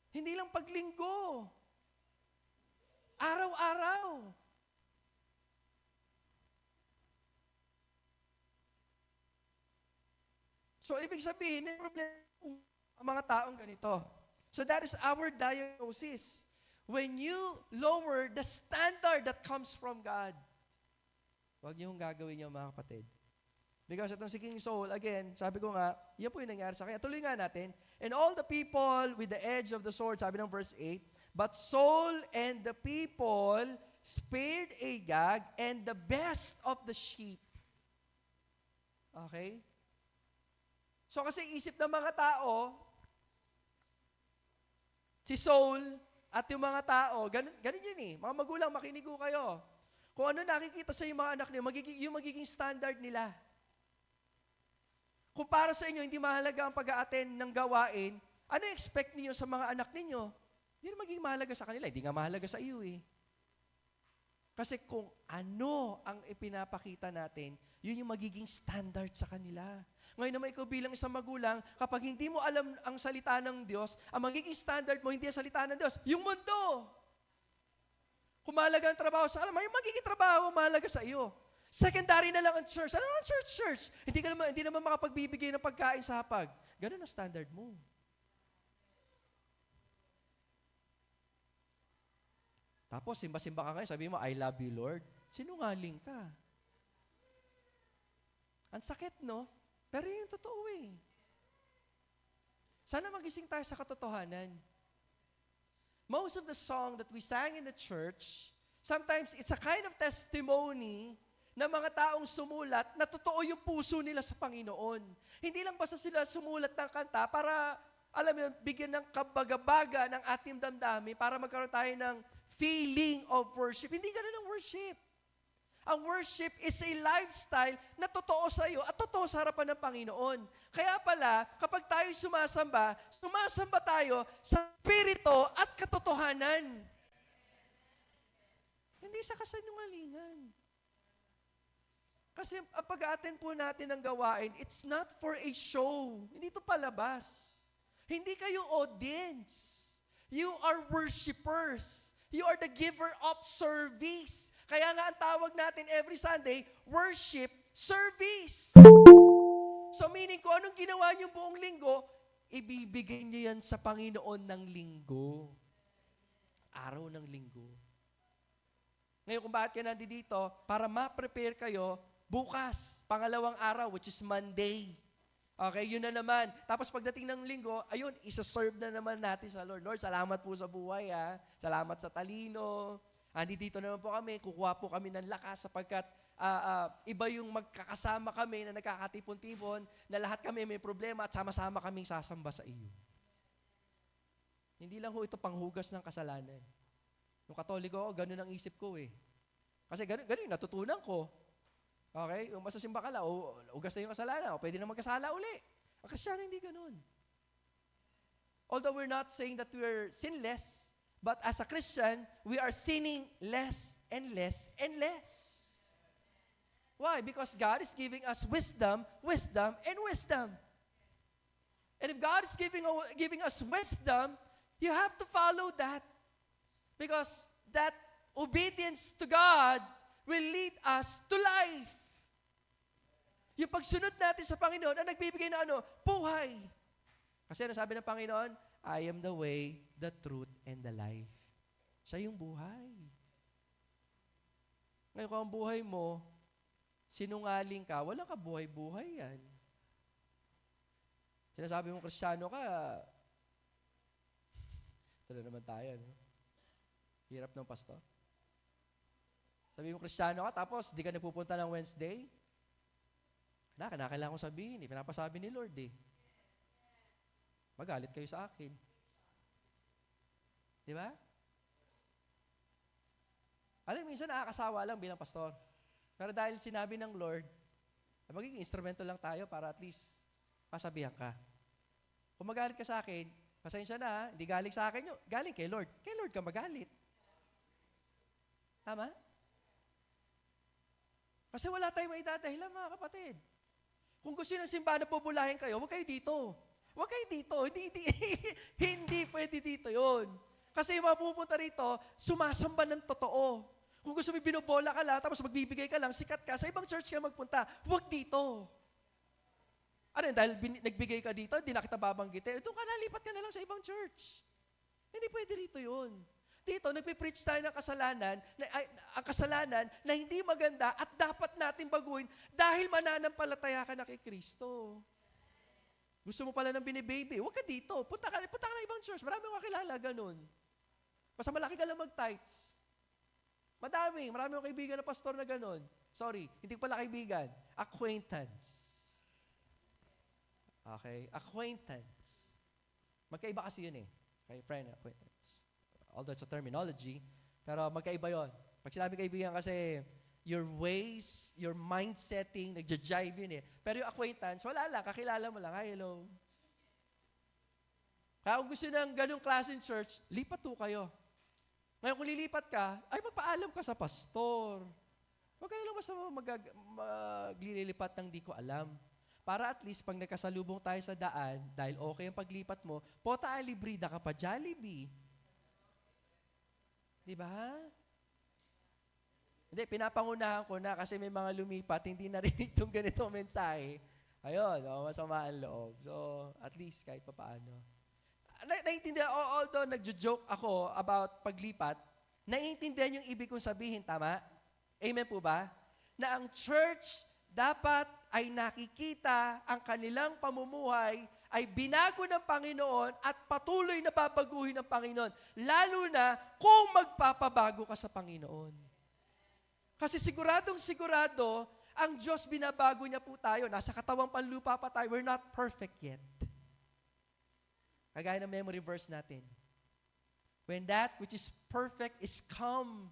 Speaker 1: Hindi lang paglinggo. Araw-araw. So, ibig sabihin, may problema ang mga taong ganito. So, that is our diagnosis. When you lower the standard that comes from God, huwag niyong gagawin niyo, mga kapatid. Because itong si King Saul, again, sabi ko nga, yan po yung nangyari sa kanya. Tuloy nga natin. And all the people with the edge of the sword, sabi ng verse 8, but Saul and the people spared Agag and the best of the sheep. Okay? So kasi isip ng mga tao, si Saul at yung mga tao, ganun yun eh. Mga magulang, makinig ko kayo. Kung ano nakikita sa yung mga anak niyo, yung magiging standard nila. Kung para sa inyo, hindi mahalaga ang pag-a-attend ng gawain, ano expect niyo sa mga anak ninyo? Hindi na magiging mahalaga sa kanila. Hindi nga mahalaga sa iyo eh. Kasi kung ano ang ipinapakita natin, yun yung magiging standard sa kanila. Ngayon naman ikaw bilang isang magulang, kapag hindi mo alam ang salita ng Diyos, ang magiging standard mo hindi ang salita ng Diyos, yung mundo. Kung mahalaga ang trabaho sa alam, yung magiging trabaho mahalaga sa iyo. Secondary na lang ang church. Ano ang church? Hindi naman makapagbibigay ng pagkain sa hapag. Ganun ang standard mo. Tapos, simba-simba ka ngayon, sabi mo, I love you, Lord. Sinungaling ka. Ang sakit, no? Pero yun yung totoo eh. Sana magising tayo sa katotohanan. Most of the song that we sang in the church, sometimes it's a kind of testimony ng mga taong sumulat na totoo yung puso nila sa Panginoon. Hindi lang basta sila sumulat ng kanta para, alam mo, bigyan ng kabagabaga ng ating damdamin para magkaroon tayo ng feeling of worship. Hindi ganun ang worship. Ang worship is a lifestyle na totoo sa iyo at totoo sa harapan ng Panginoon. Kaya pala, kapag tayo sumasamba tayo sa spirito at katotohanan. Hindi sa kasinungalingan. Kasi ang pag-a-attend po natin ng gawain, it's not for a show. Hindi ito palabas. Hindi kayo audience. You are worshipers. You are the giver of service. Kaya nga ang tawag natin every Sunday, worship service. So meaning kung anong ginawa niyo buong linggo, ibibigay niyo yan sa Panginoon ng linggo. Araw ng linggo. Ngayon kung bakit ka nandito, para ma-prepare kayo, bukas, pangalawang araw, which is Monday. Okay, yun na naman. Tapos pagdating ng linggo, ayun, isa-serve na naman natin sa Lord. Lord, salamat po sa buhay, ha. Salamat sa talino. Dito naman po kami, kukuha po kami ng lakas sapagkat iba yung magkakasama kami na nagkakatipon-tipon, na lahat kami may problema at sama-sama kaming sasamba sa iyo. Hindi lang ho ito panghugas ng kasalanan. Nung Katoliko ako, ganun ang isip ko eh. Kasi ganun yung natutunan ko. Okay? Yung masasimba ka lang, ugas na yung kasalanan, pwede na magkasala uli. Ang Kristiyano hindi ganun. Although we're not saying that we're sinless, but as a Christian, we are sinning less and less and less. Why? Because God is giving us wisdom, and wisdom. And if God is giving us wisdom, you have to follow that. Because that obedience to God will lead us to life. Yung pagsunod natin sa Panginoon ang nagbibigay na buhay. Kasi nasabi ng Panginoon, I am the way, the truth, and the life. Siya yung buhay. Ngayon kung ang buhay mo, sinungaling ka, wala ka buhay-buhay yan. Sinasabi mo Kristiyano ka, ito na naman tayo, no? Hirap ng pastor. Sabi mo Kristiyano ka, tapos di ka nagpupunta ng Wednesday, kailangan ko sabihin, pinapasabi ni Lord eh. Magalit kayo sa akin. Di ba? Alam, minsan nakakasawa lang bilang pastor. Pero dahil sinabi ng Lord, magiging instrumento lang tayo para at least pasabihan ka. Kung magalit ka sa akin, pasensya na, hindi galing sa akin yun. Galing kay Lord. Kay Lord ka magalit. Tama? Kasi wala tayong maidadahilan, mga kapatid. Kung gusto nyo ng simbahan na bubulahin kayo, huwag kayo dito. Huwag kayo dito. Hindi pwede dito yon. Kasi yung mapupunta rito, sumasamba ng totoo. Kung gusto mo binobola ka lang, tapos magbibigay ka lang, sikat ka, sa ibang church ka magpunta, huwag dito. Ano yun, dahil nagbigay ka dito, hindi na kita babanggitin, doon ka na, lipat ka na lang sa ibang church. Hindi pwede rito yun. Dito, nagpipreach tayo ng kasalanan, ang kasalanan na hindi maganda at dapat natin baguhin dahil mananampalataya ka na kay Kristo. Gusto mo pala ng binibaby, huwag ka dito. Punta ka na ibang church. Marami akong kakilala, ganun. Basta malaki ka lang mag-tithes. Marami akong kaibigan na pastor na ganun. Sorry, hindi ko pala kaibigan. Acquaintance. Okay? Acquaintance. Magkaiba kasi yun eh. Okay, friend, acquaintance. Although it's a terminology, pero magkaiba yon. Pag sinabi kaibigan kasi, your ways, your mindsetting, nagja-jive yun eh. Pero yung acquaintance, wala lang, kakilala mo lang, hi, hello. Kaya kung gusto ng ganung klase in church, lipat po kayo. Ngayon, kung lilipat ka, ay magpaalam ka sa pastor. Huwag ka na lang basta maglilipat ng di ko alam. Para at least, pag nagkasalubong tayo sa daan, dahil okay ang paglipat mo, pota alibrida ka pa, Jollibee. Di ba? Hindi, pinapangunahan ko na kasi may mga lumipat, hindi narinig itong ganitong mensahe. Ayun, masama ang loob. So, at least kahit pa paano. Naiintindihan, although nagjo-joke ako about paglipat, naiintindihan yung ibig kong sabihin, tama? Amen po ba? Na ang church dapat ay nakikita ang kanilang pamumuhay ay binago ng Panginoon at patuloy na babaguhin ng Panginoon. Lalo na kung magpapabago ka sa Panginoon. Kasi siguradong sigurado, ang Diyos binabago niya po tayo. Nasa katawang panlupa pa tayo. We're not perfect yet. Kagaya ng memory verse natin. When that which is perfect is come,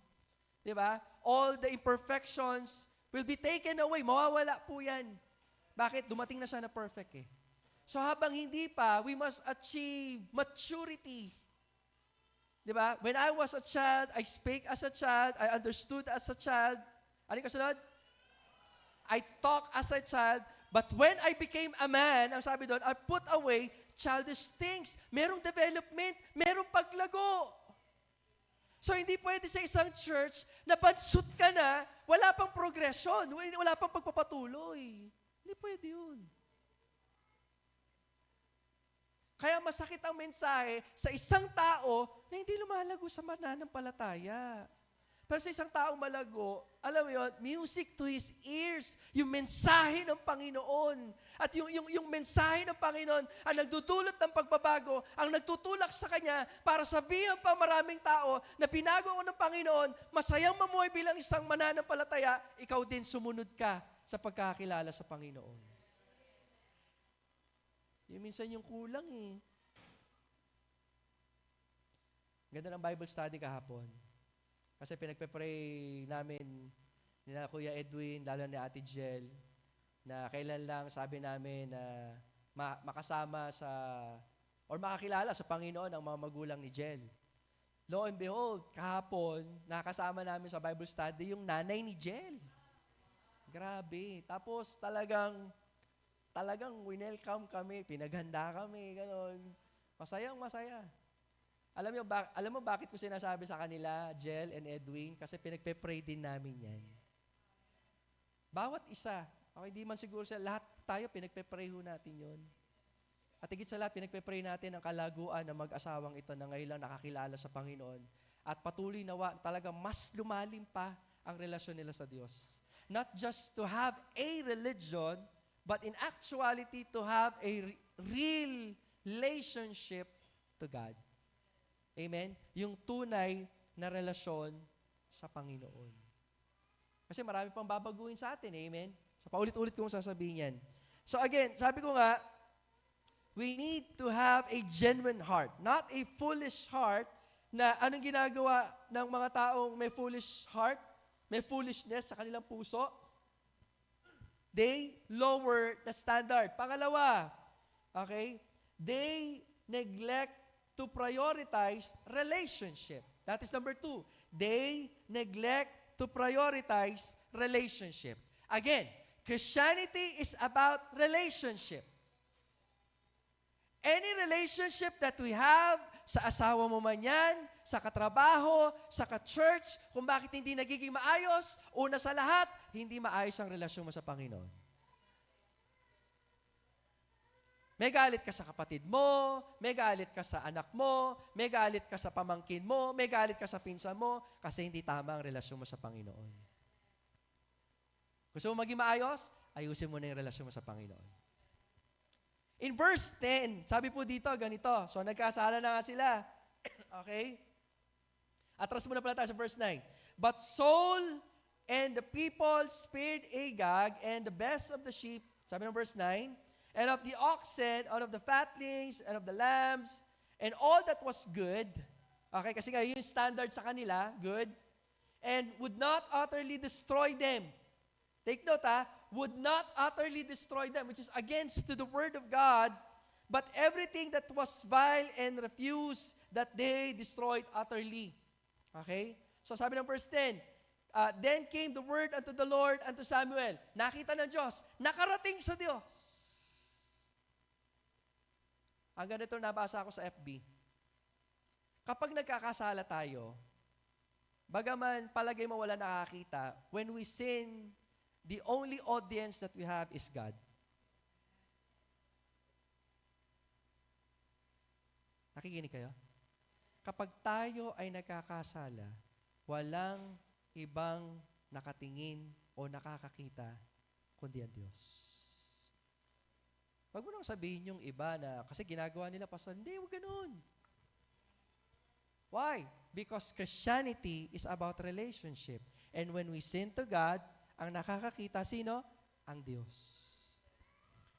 Speaker 1: di ba? All the imperfections will be taken away. Mawawala po yan. Bakit? Dumating na siya na perfect eh. So habang hindi pa, we must achieve maturity. Di ba? When I was a child, I spake as a child, I understood as a child. Ano yung kasunod? I talk as a child, but when I became a man, ang sabi doon, I put away childish things. Merong development, merong paglago. So, hindi pwede sa isang church na pansut ka na, wala pang progression, wala pang pagpapatuloy. Hindi pwede yun. Kaya masakit ang mensahe sa isang tao na hindi lumalago sa mananampalataya. Pero sa isang taong malago, alam mo yun, music to his ears, yung mensahe ng Panginoon. At yung mensahe ng Panginoon ang nagdudulot ng pagbabago, ang nagtutulak sa kanya para sabihan pa maraming tao na binago ko ng Panginoon, masayang mamuhay bilang isang mananampalataya, ikaw din sumunod ka sa pagkakilala sa Panginoon. Yung minsan yung kulang eh. Ganda ng Bible study kahapon. Kasi pinagpe-pray namin ni Kuya Edwin, lalo ni Ate Jel, na kailan lang sabi namin na makasama sa, or makakilala sa Panginoon ang mga magulang ni Jel. Lo and behold, kahapon, nakasama namin sa Bible study yung nanay ni Jel. Grabe. Tapos talagang winelcome kami, pinaghanda kami, gano'n. Masayang masaya. Alam mo bakit ko sinasabi sa kanila, Jel and Edwin? Kasi pinagpe-pray din namin yan. Bawat isa, okay, di man siguro sila, lahat tayo pinagpe-pray ho natin yon. At higit sa lahat, pinagpe-pray natin ang kalaguan ng mag-asawang ito na ngayon lang nakakilala sa Panginoon. At patuloy nawa, talaga mas lumalim pa ang relasyon nila sa Diyos. Not just to have a religion, but in actuality to have a real relationship to God. Amen? Yung tunay na relasyon sa Panginoon. Kasi marami pang babaguhin sa atin, amen? So paulit-ulit kong sasabihin yan. So again, sabi ko nga, we need to have a genuine heart, not a foolish heart na anong ginagawa ng mga taong may foolish heart, may foolishness sa kanilang puso. They lower the standard. Pangalawa, okay, they neglect to prioritize relationship. That is number 2. They neglect to prioritize relationship. Again, Christianity is about relationship. Any relationship that we have, sa asawa mo man yan, sa katrabaho, sa ka-church, kung bakit hindi nagiging maayos, una sa lahat, hindi maayos ang relasyon mo sa Panginoon. May galit ka sa kapatid mo, may galit ka sa anak mo, may galit ka sa pamangkin mo, may galit ka sa pinsan mo, kasi hindi tama ang relasyon mo sa Panginoon. Gusto mo maging maayos? Ayusin mo na yung relasyon mo sa Panginoon. In verse 10, sabi po dito, ganito. So, nagkasala na nga sila. Okay? Atras muna pala tayo sa verse 9. But Saul and the people spared Agag and the best of the sheep, sabi ng verse 9, and of the oxen, and of the fatlings, and of the lambs, and all that was good. Okay, kasi nga yung standard sa kanila, good. And would not utterly destroy them. Take note would not utterly destroy them, which is against to the word of God, but everything that was vile and refuse, that they destroyed utterly. Okay? So sabi ng verse 10, then came the word unto the Lord unto Samuel. Nakita ng Diyos, nakarating sa Diyos. Ang ganito nabasa ko sa FB. Kapag nagkakasala tayo, bagaman palagay mo wala nakakita, when we sin, the only audience that we have is God. Nakikinig kayo? Kapag tayo ay nagkakasala, walang ibang nakatingin o nakakakita kundi ang Diyos. Wag mo nang sabihin yung iba na, kasi ginagawa nila, Pastor, hindi, wag ganun. Why? Because Christianity is about relationship. And when we sin to God, ang nakakakita, sino? Ang Diyos.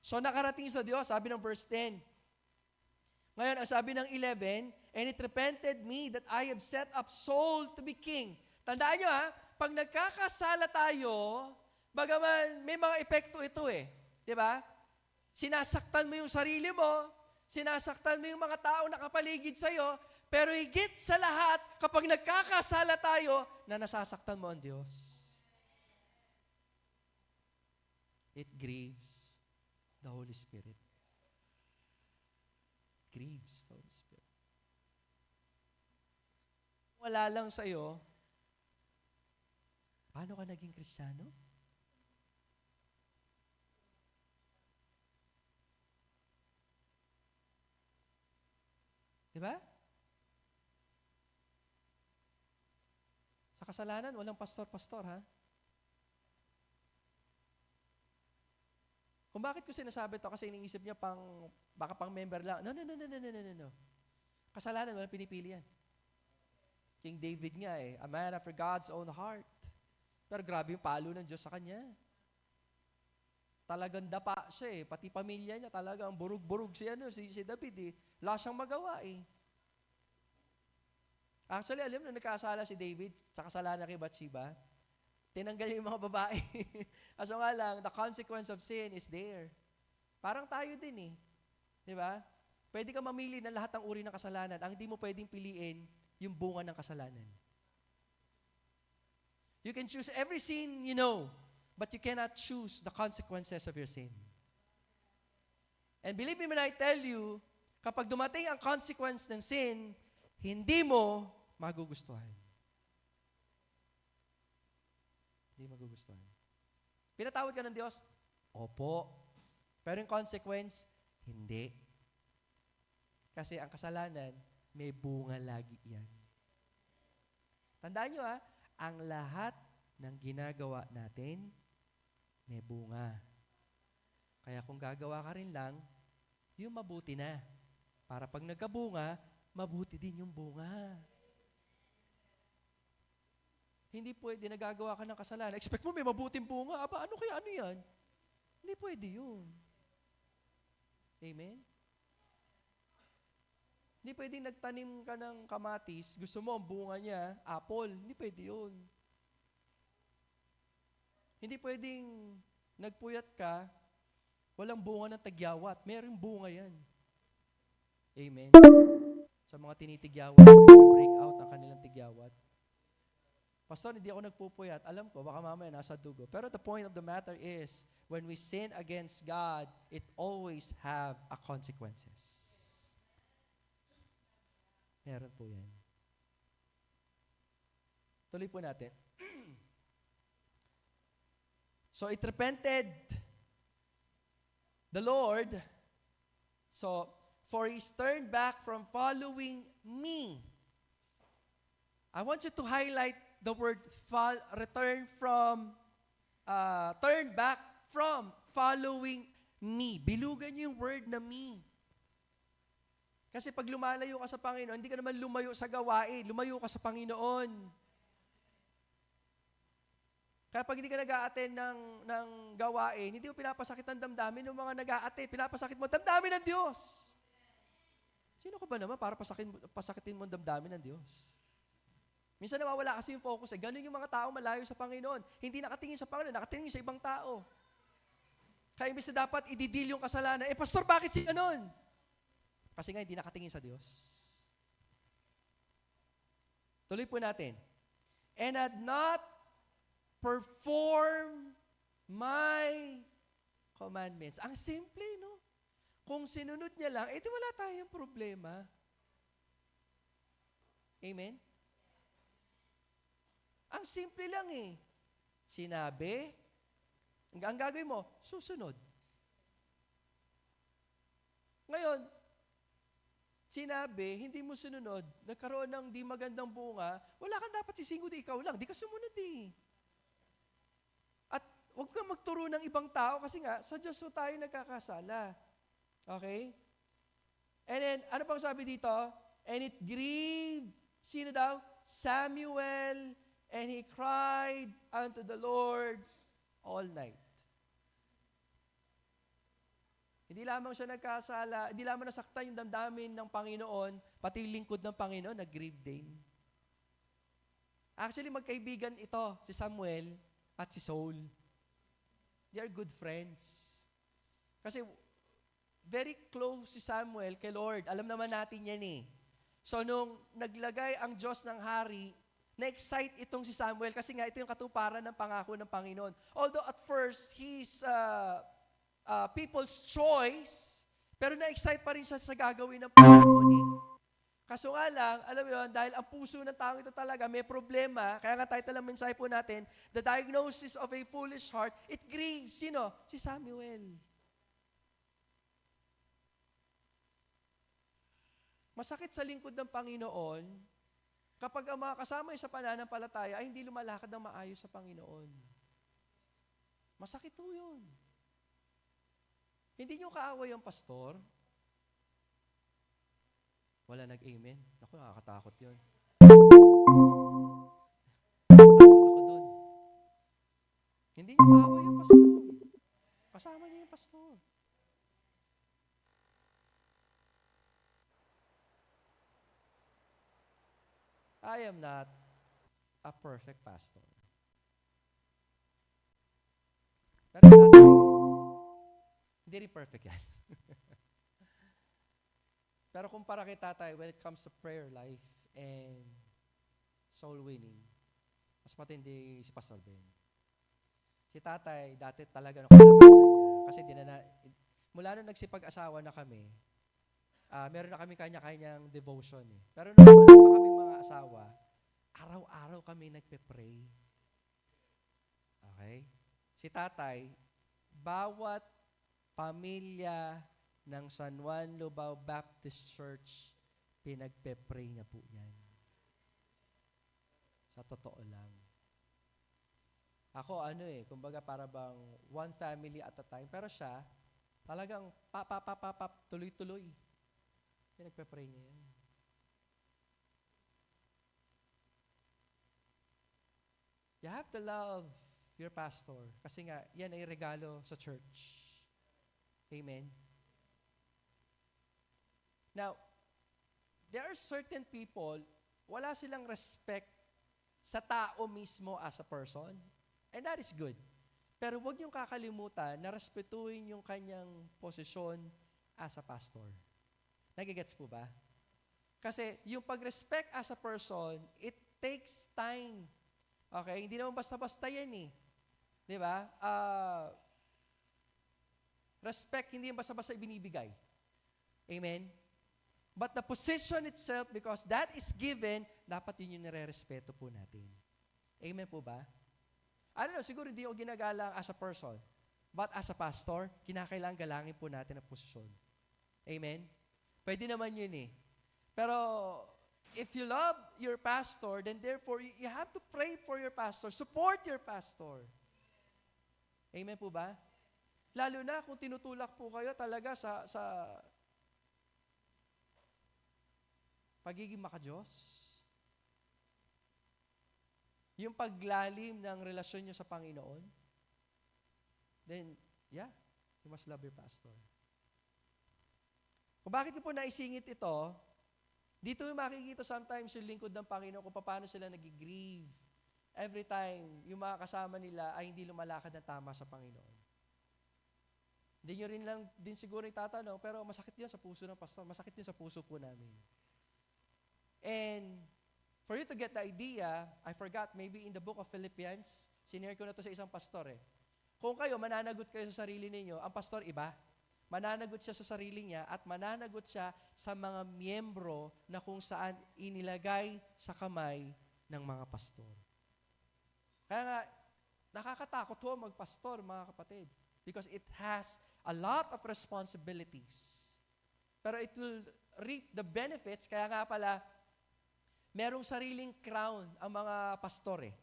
Speaker 1: So nakarating sa Diyos, sabi ng verse 10. Ngayon, ang sabi ng 11, and it repented me that I have set up Saul to be king. Tandaan nyo pag nagkakasala tayo, bagaman may mga epekto ito di ba? Sinasaktan mo yung sarili mo, sinasaktan mo yung mga tao na kapaligid sa'yo, pero higit sa lahat, kapag nagkakasala tayo, na nasasaktan mo ang Diyos. It grieves the Holy Spirit. Grieves the Holy Spirit. Wala lang sa'yo, paano ka naging Kristiyano? Diba? Sa kasalanan, walang pastor-pastor, Kung bakit ko sinasabi to kasi iniisip niya baka pang member lang. No. Kasalanan, walang pinipili yan. King David nga a man after God's own heart. Pero grabe yung palo ng Diyos sa kanya. Talagang dapa siya pati pamilya niya talagang burug-burug si David Wala siyang magawa Actually, alam mo, nagkasala si David sa kasalanan kay Bathsheba. Tinanggal yung mga babae. Kaso nga lang, the consequence of sin is there. Parang tayo din Di ba? Pwede ka mamili ng lahat ng uri ng kasalanan. Ang hindi mo pwedeng piliin, yung bunga ng kasalanan. You can choose every sin you know, but you cannot choose the consequences of your sin. And believe me when I tell you, kapag dumating ang consequence ng sin, hindi mo magugustuhan. Hindi magugustuhan. Pinatawad ka ng Diyos? Opo. Pero yung consequence, hindi. Kasi ang kasalanan, may bunga lagi yan. Tandaan nyo ang lahat ng ginagawa natin, may bunga. Kaya kung gagawa ka rin lang, yung mabuti na. Para pag nagkabunga, mabuti din yung bunga. Hindi pwede nagagawa ka ng kasalanan. Expect mo may mabuting bunga. Aba, ano yan? Hindi pwede yun. Amen? Hindi pwedeng nagtanim ka ng kamatis, gusto mo ang bunga niya, apple. Hindi pwede yun. Hindi pwedeng nagpuyat ka, walang bunga ng tagyawat. Merong bunga yan. Amen? Sa mga tinitigyawat, nag-break out ang kanilang tigyawat. Pastor, hindi ako nagpupuyat. Alam ko, baka mamaya nasa dugo. Pero the point of the matter is, when we sin against God, it always have a consequences. Meron po yan. Tuloy po natin. So it repented the Lord. So, for He's turned back from following me. I want you to highlight the word turn back from following me. Bilugan niyo yung word na me. Kasi pag lumalayo ka sa Panginoon, hindi ka naman lumayo sa gawain, lumayo ka sa Panginoon. Kaya pag hindi ka nag-a-attend ng gawain, hindi mo pinapasakit ang damdamin ng mga nag-a-attend, pinapasakit mo damdamin ng Diyos. Sino ka ba naman para pasakitin mo ang damdamin ng Diyos? Minsan nawawala kasi yung focus. Ganun yung mga tao malayo sa Panginoon. Hindi nakatingin sa Panginoon, nakatingin sa ibang tao. Kaya imbis na dapat i-deal yung kasalanan, pastor, bakit si ganun? Kasi nga hindi nakatingin sa Diyos. Tuloy po natin. And had not performed my commandments. Ang simple, no? Kung sinunod niya lang, edi wala tayong problema. Amen? Ang simple lang eh. Sinabi, ang gagawin mo, susunod. Ngayon, sinabi, hindi mo sununod, nagkaroon ng di magandang bunga, wala kang dapat sisingod, ikaw lang. Di ka sumunod eh. At huwag kang magturo ng ibang tao kasi nga, sa Diyos mo tayo nagkakasala. Okay? And then, ano pang sabi dito? And it grieved, sino daw? Samuel, and he cried unto the Lord all night. Hindi lamang siya nagkasala, hindi lamang nasaktan yung damdamin ng Panginoon, pati yung lingkod ng Panginoon, nag-grieve din. Actually, magkaibigan ito, si Samuel at si Saul. They are good friends. Kasi, very close si Samuel kay Lord. Alam naman natin yan eh. So, nung naglagay ang Diyos ng hari, na-excite itong si Samuel kasi nga ito yung katuparan ng pangako ng Panginoon. Although at first, he's people's choice, pero na-excite pa rin siya sa gagawin ng Panginoon eh. Kaso nga lang, alam mo yun, dahil ang puso ng tao ito talaga may problema, kaya nga title ng mensahe po natin, The Diagnosis of a Foolish Heart, it grieves, sino? Si Samuel. Masakit sa lingkod ng Panginoon, kapag ang mga kasama sa pananampalataya ay hindi lumalakad ng maayos sa Panginoon. Masakit po yun. Hindi nyo kaaway ang pastor? Wala nag-amen? Ako, nakakatakot yun. Takot ako dun. Hindi nyo kaaway ang pastor. Kasama niyo yung pastor. I am not a perfect pastor. Pero tatay, hindi rin perfect yan. Pero kumpara kay tatay, when it comes to prayer life and soul winning, mas matindi si Pastor Ben. Si tatay, dati talaga nakalakasan niya. Kasi mula nung nagsipag-asawa na kami, meron na kami kanya-kanyang devotion eh. Pero nung wala pa kami mga asawa, araw-araw kami nagpe-pray. Okay? Si tatay, bawat pamilya ng San Juan Lubao Baptist Church, pinagpe-pray niya po yan. Sa totoo lang. Ako kumbaga para bang one family at a time. Pero siya, talagang tuloy-tuloy. Pinagpe-pray niya yan. You have to love your pastor. Kasi nga, yan ay regalo sa church. Amen? Now, there are certain people, wala silang respect sa tao mismo as a person. And that is good. Pero huwag niyong kakalimutan na respetuhin yung kanyang posisyon as a pastor. Nagigets po ba? Kasi yung pag-respect as a person, it takes time. Okay? Hindi naman basta-basta yan eh. Di ba? Respect, hindi yung basta-basta ibinibigay. Amen? But the position itself, because that is given, dapat yun yung nire-respeto po natin. Amen po ba? I don't know, siguro hindi ako ginagalang as a person. But as a pastor, kinakailangan galangin po natin ang posisyon. Amen? Pwede naman yun eh. Pero, if you love your pastor, then therefore, you have to pray for your pastor. Support your pastor. Amen po ba? Lalo na kung tinutulak po kayo talaga sa pagiging makadiyos. Yung paglalim ng relasyon nyo sa Panginoon, then, yeah, you must love your pastor. Kung bakit ko po naisingit ito, dito yung makikita sometimes yung lingkod ng Panginoon kung paano sila nag-grieve every time yung mga kasama nila ay hindi lumalakad ng tama sa Panginoon. Hindi nyo rin lang din siguro itatanong, pero masakit yun sa puso ng pastor. Masakit yun sa puso po namin. And For you to get the idea, I forgot, maybe in the book of Philippians, sinare ko na to sa isang pastor eh. Kung kayo, mananagot kayo sa sarili ninyo, ang pastor iba. Mananagot siya sa sarili niya at mananagot siya sa mga miyembro na kung saan inilagay sa kamay ng mga pastor. Kaya nga, nakakatakot ho magpastor, mga kapatid. Because it has a lot of responsibilities. Pero it will reap the benefits. Kaya nga pala, merong sariling crown ang mga pastor eh.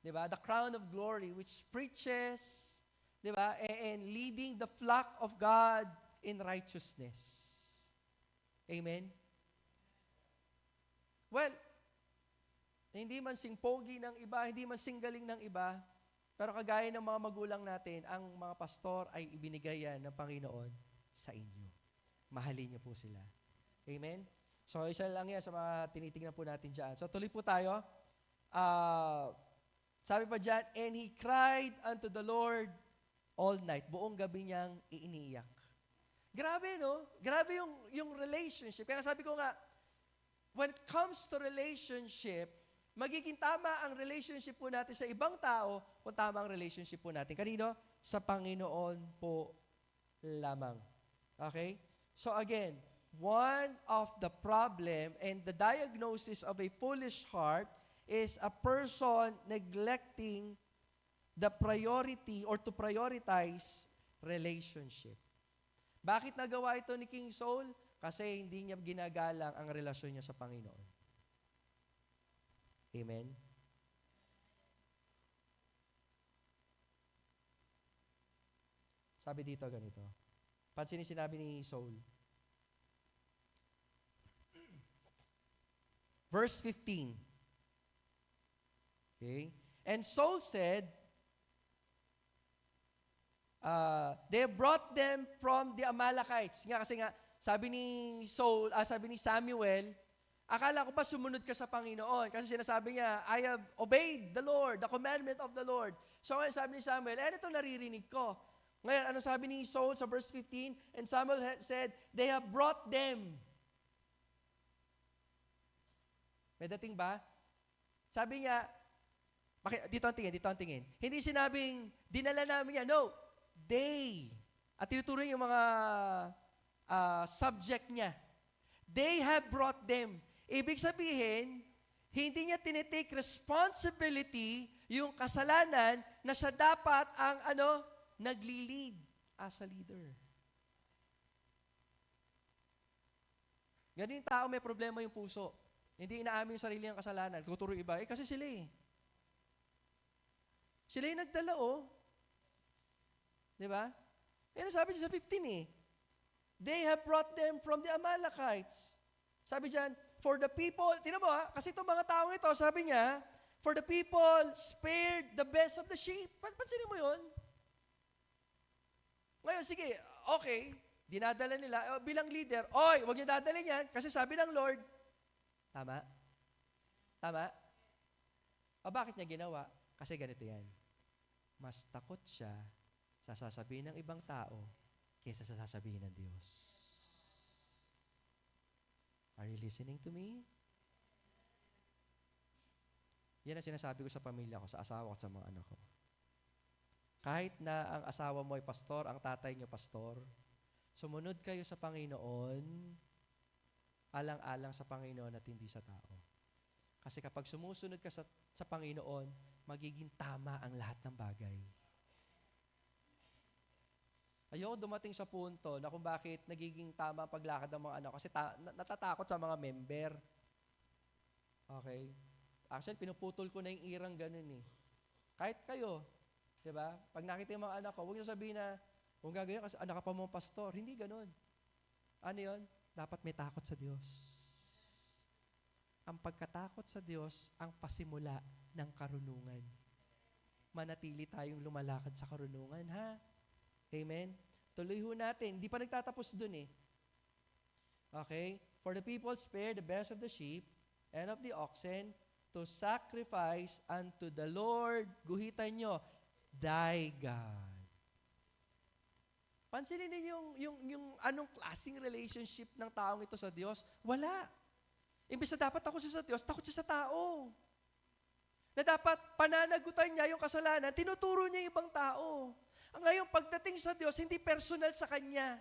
Speaker 1: Diba? The crown of glory which preaches, diba? And leading the flock of God in righteousness. Amen? Well, hindi man sing pogi ng iba, hindi man sing galing ng iba, pero kagaya ng mga magulang natin, ang mga pastor ay ibinigay yan ng Panginoon sa inyo. Mahalin niyo po sila. Amen? So, isa lang yan sa mga tinitingnan po natin dyan. So, tuloy po tayo. Sabi pa dyan, and he cried unto the Lord all night. Buong gabi niyang iniiyak. Grabe, no? Grabe yung relationship. Kaya sabi ko nga, when it comes to relationship, magiging tama ang relationship po natin sa ibang tao kung tama ang relationship po natin. Kanino? Sa Panginoon po lamang. Okay? So again, one of the problem and the diagnosis of a foolish heart is a person neglecting the priority or to prioritize relationship. Bakit nagawa ito ni King Saul? Kasi hindi niya ginagalang ang relasyon niya sa Panginoon. Amen? Sabi dito ganito. Pansinin sinabi ni Saul. Verse 15. Okay? And Saul said, they brought them from the Amalekites. Nga kasi nga, sabi ni Samuel, akala ko pa sumunod ka sa Panginoon. Kasi sinasabi niya, I have obeyed the Lord, the commandment of the Lord. So ngayon sabi ni Samuel, ano itong naririnig ko? Ngayon, ano sabi ni Saul sa verse 15? And Samuel said, they have brought them. May dating ba? Sabi niya, dito ang tingin. Hindi sinabing, dinala namin yan. No, they. At tinuturo yung mga subject niya. They have brought them. Ibig sabihin, hindi niya tinitake responsibility yung kasalanan na siya dapat ang nagli-lead as a leader. Ganun yung tao may problema yung puso. Hindi inaamin yung sarili ng kasalanan. Tuturo iba. Kasi sila eh. Sila yung nagdala Di ba? Yan sabi siya sa 15 eh. They have brought them from the Amalekites. Sabi diyan, for the people, tingnan mo kasi itong mga taong ito, sabi niya, for the people spared the best of the sheep. Pansinin mo yun? Ngayon, sige, okay, dinadala nila, bilang leader, huwag niyo dadalhin yan, kasi sabi ng Lord, tama? Tama? Bakit niya ginawa? Kasi ganito yan. Mas takot siya sa sasabihin ng ibang tao kaysa sa sasabihin ng Diyos. Are you listening to me? Yan ang sinasabi ko sa pamilya ko, sa asawa ko, sa mga anak ko. Kahit na ang asawa mo ay pastor, ang tatay niyo pastor, sumunod kayo sa Panginoon, alang-alang sa Panginoon at hindi sa tao. Kasi kapag sumusunod ka sa Panginoon, magiging tama ang lahat ng bagay. Ayoko dumating sa punto na kung bakit nagiging tama ang paglakad ng mga anak kasi natatakot sa mga member. Okay? Actually, pinuputol ko na yung irang ganun eh. Kahit kayo, di ba? Pag nakita yung mga anak ko, huwag niyo sabihin na, kung gagawin kasi anak ka pa mong pastor. Hindi ganun. Ano yun? Dapat may takot sa Diyos. Ang pagkatakot sa Diyos ang pasimula ng karunungan. Manatili tayong lumalakad sa karunungan, ha? Amen? Tuloy ho natin. Hindi pa nagtatapos dun eh. Okay? For the people spare the best of the sheep and of the oxen to sacrifice unto the Lord. Guhitan nyo, thy God. Pansinin niyo yung anong klaseng relationship ng taong ito sa Diyos? Wala. Imbes na dapat takot siya sa Diyos, takot siya sa tao. Na dapat pananagutan niya yung kasalanan, tinuturo niya yung ibang tao. Ngayon, pagdating sa Diyos, hindi personal sa Kanya.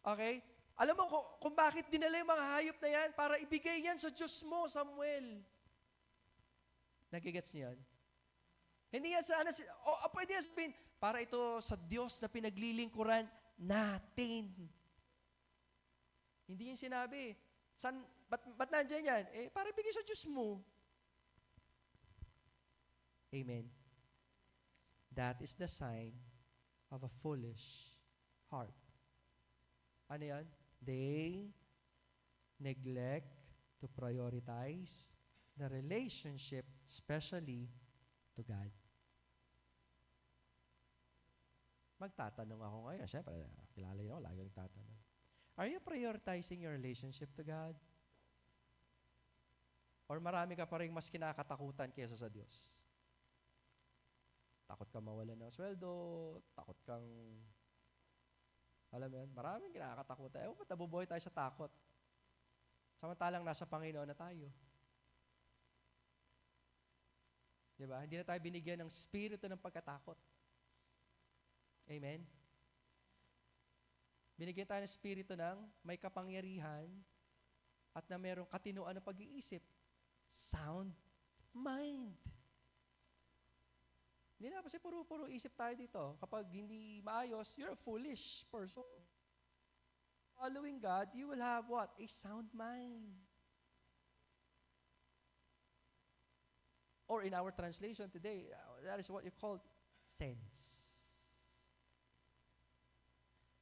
Speaker 1: Okay? Alam mo kung bakit dinala yung mga hayop na yan? Para ibigay yan sa Diyos mo, Samuel. Nagigets niyo yan? Hindi yan sa pwede yan sabihin, para ito sa Diyos na pinaglilingkuran natin. Hindi yan sinabi. Ba't nandiyan yan? Para ibigay sa Diyos mo. Amen. That is the sign of a foolish heart. Ano yan? They neglect to prioritize the relationship, especially to God. Magtatanong ako ngayon. Siyempre, kilala niyo ako, lagi nagtatanong. Are you prioritizing your relationship to God? Or marami ka pa rin mas kinakatakutan kaysa sa Diyos? Takot ka mawalan ng sweldo, takot kang, alam mo yan, maraming kinakatakutan. Ba't nabubuhay tayo sa takot? Samantalang nasa Panginoon na tayo. Diba? Hindi na tayo binigyan ng spirito ng pagkatakot. Amen? Binigyan tayo ng spirito ng may kapangyarihan at na mayroong katinuan ng pag-iisip. Sound mind. Hindi na kasi puro-puro isip tayo dito. Kapag hindi maayos, you're a foolish person. Following God, you will have what? A sound mind. Or in our translation today, that is what you call sense.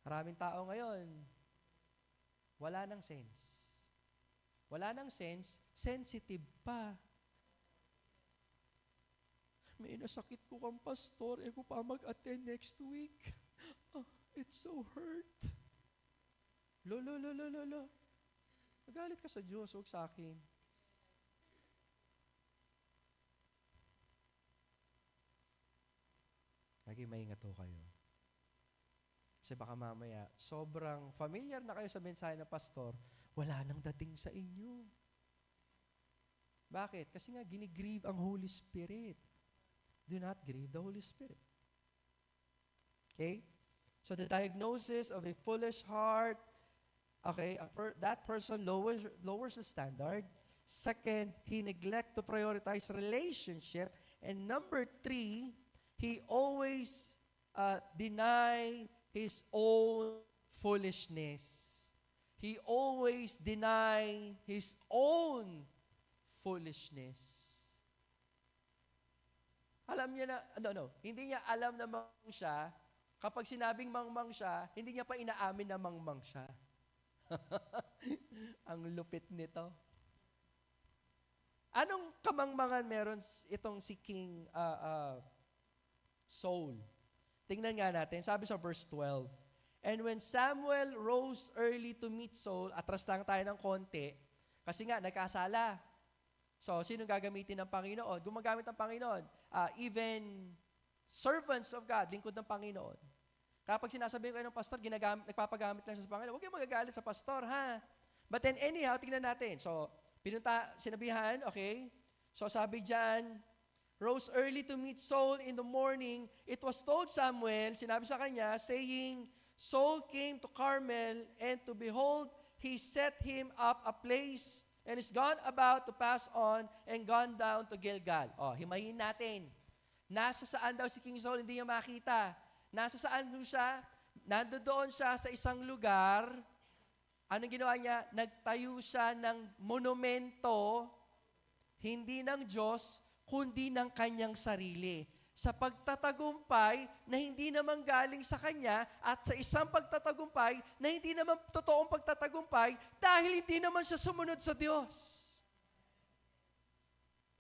Speaker 1: Maraming tao ngayon, wala nang sense. Wala nang sense, sensitive pa. May nasakit ko kang pastor, ko pa mag-attend next week. It's so hurt. Lolo. Magalit ka sa Diyos, huwag sa akin. Lagi maingat ho kayo. Kasi baka mamaya, sobrang familiar na kayo sa mensahe ng pastor, wala nang dating sa inyo. Bakit? Kasi nga, ginigrieve ang Holy Spirit. Do not grieve the Holy Spirit. Okay? So the diagnosis of a foolish heart, okay, that person lowers the standard. Second, he neglect to prioritize relationship. And number 3, he always deny his own foolishness. He always deny his own foolishness. Alam niya na, hindi niya alam na mangmang siya. Kapag sinabing mangmang siya, hindi niya pa inaamin na mangmang siya. Ang lupit nito. Anong kamangmangan meron itong si King Saul? Tingnan nga natin, sabi sa verse 12, and when Samuel rose early to meet Saul, atras lang tayo ng konti, kasi nga, nagkasala. So, sino gagamitin ng Panginoon? Gumagamit ng Panginoon. Even servants of God, lingkod ng Panginoon. Kapag sinasabi ko ng pastor, nagpapagamit lang siya sa Panginoon, huwag kayong magagalit sa pastor, ha? But then anyhow, tingnan natin. So, sinabihan, okay? So, sabi dyan, rose early to meet Saul in the morning. It was told Samuel, sinabi sa kanya, saying, Saul came to Carmel, and to behold, he set him up a place, and is gone about to pass on, and gone down to Gilgal. Himayin natin. Nasa saan daw si King Saul, hindi niya makita. Nasa saan siya? Nandoon siya sa isang lugar. Anong ginawa niya? Nagtayo siya ng monumento, hindi ng Diyos, kundi ng kanyang sarili. Sa pagtatagumpay na hindi naman galing sa kanya at sa isang pagtatagumpay na hindi naman totoong pagtatagumpay dahil hindi naman siya sumunod sa Diyos.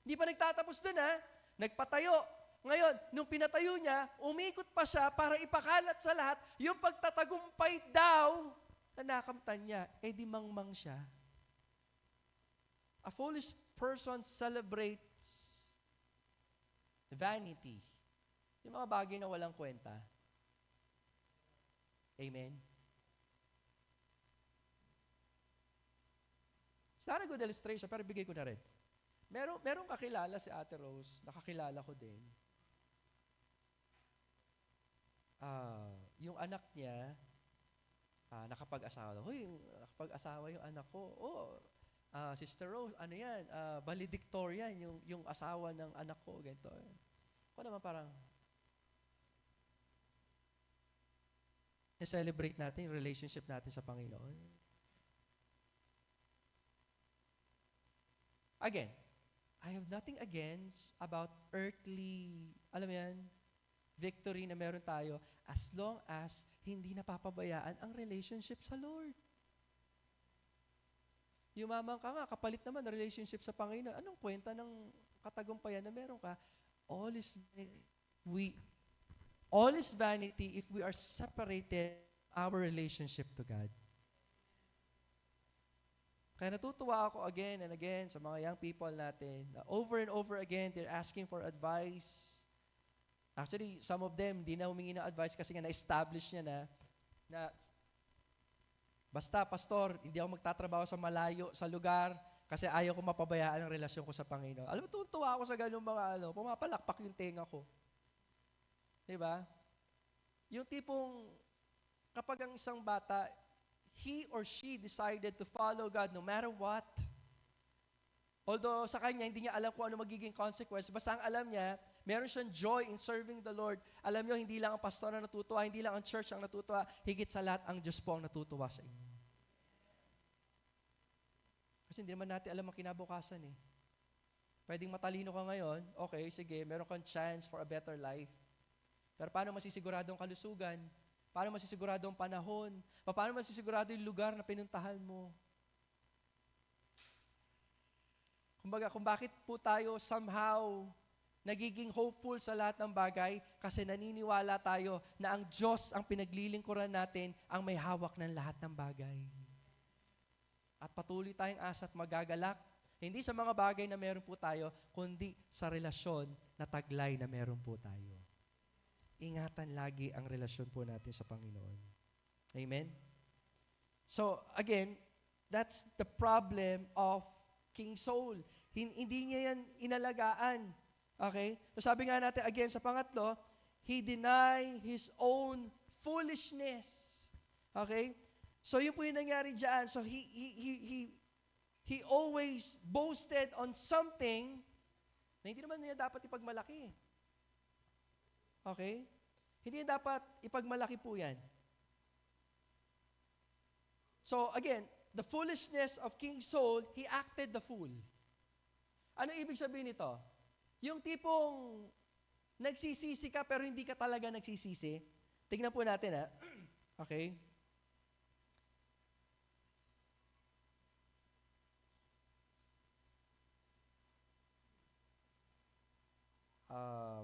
Speaker 1: Hindi pa nagtatapos dun, ha? Nagpatayo. Ngayon, nung pinatayo niya, umikot pa siya para ipakalat sa lahat yung pagtatagumpay daw na nakamtan niya. Di mangmang siya. A foolish person celebrates vanity. Yung mga bagay na walang kwenta. Amen? It's not a good illustration, pero bigay ko na rin. Merong kakilala si Ate Rose, nakakilala ko din. Yung anak niya, nakapag-asawa. Hoy, nakapag-asawa yung anak ko. Sister Rose, ano yan? Valedictorian, yung asawa ng anak ko. Ganito. Ako naman parang, na-celebrate natin yung relationship natin sa Panginoon. Again, I have nothing against about earthly, alam mo yan, victory na meron tayo as long as hindi napapabayaan ang relationship sa Lord. Yumaman ka nga, kapalit naman na relationship sa Panginoon. Anong kwenta ng katagumpayan na meron ka? All is vanity if we are separated our relationship to God. Kaya natutuwa ako again and again sa mga young people natin na over and over again, they're asking for advice. Actually, some of them, di na humingi ng advice kasi nga na-establish niya na basta, pastor, hindi ako magtatrabaho sa malayo, sa lugar, kasi ayaw ko mapabayaan ang relasyon ko sa Panginoon. Alam mo, tuwa ako sa ganung mga pumapalakpak yung tenga ko. Diba? Yung tipong, kapag ang isang bata, he or she decided to follow God no matter what. Although sa kanya, hindi niya alam kung ano magiging consequence. Basta ang alam niya, meron siyang joy in serving the Lord. Alam niyo, hindi lang ang pastor ang natutuwa, hindi lang ang church ang natutuwa, higit sa lahat, ang Diyos po ang natutuwa sa inyo. Kasi hindi naman natin alam ang kinabukasan eh. Pwedeng matalino ka ngayon, okay, sige, meron kang chance for a better life. Pero paano masisigurado ang kalusugan? Paano masisigurado ang panahon? Paano masisigurado yung lugar na pinuntahan mo? Kumbaga, kung bakit po tayo somehow nagiging hopeful sa lahat ng bagay, kasi naniniwala tayo na ang Diyos ang pinaglilingkuran natin ang may hawak ng lahat ng bagay. At patuloy tayong asa at magagalak, hindi sa mga bagay na meron po tayo, kundi sa relasyon na taglay na meron po tayo. Ingatan lagi ang relasyon po natin sa Panginoon. Amen? So, again, that's the problem of King Saul. Hindi niya yan inalagaan. Okay? So sabi nga natin again sa pangatlo, he denied his own foolishness. Okay? So yun po yung nangyari dyan. So he always boasted on something na hindi naman niya dapat ipagmalaki. Okay? Hindi dapat ipagmalaki po yan. So again, the foolishness of King Saul, he acted the fool. Ano ibig sabihin nito? Yung tipong nagsisisi ka pero hindi ka talaga nagsisisi. Tingnan po natin Okay?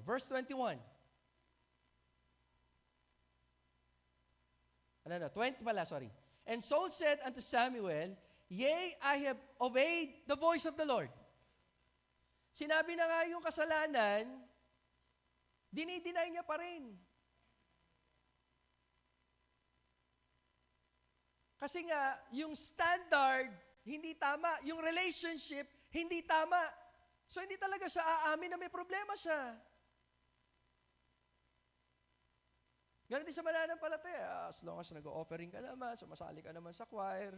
Speaker 1: Verse 21. 20 pala, sorry. And Saul said unto Samuel, Yea, I have obeyed the voice of the Lord. Sinabi na nga yung kasalanan, dinideny niya pa rin. Kasi nga, yung standard, hindi tama. Yung relationship, hindi tama. So, hindi talaga siya aamin na may problema siya. Ganun din sa mananampalataya. As long as nag-offering ka naman, sumasali ka naman sa choir,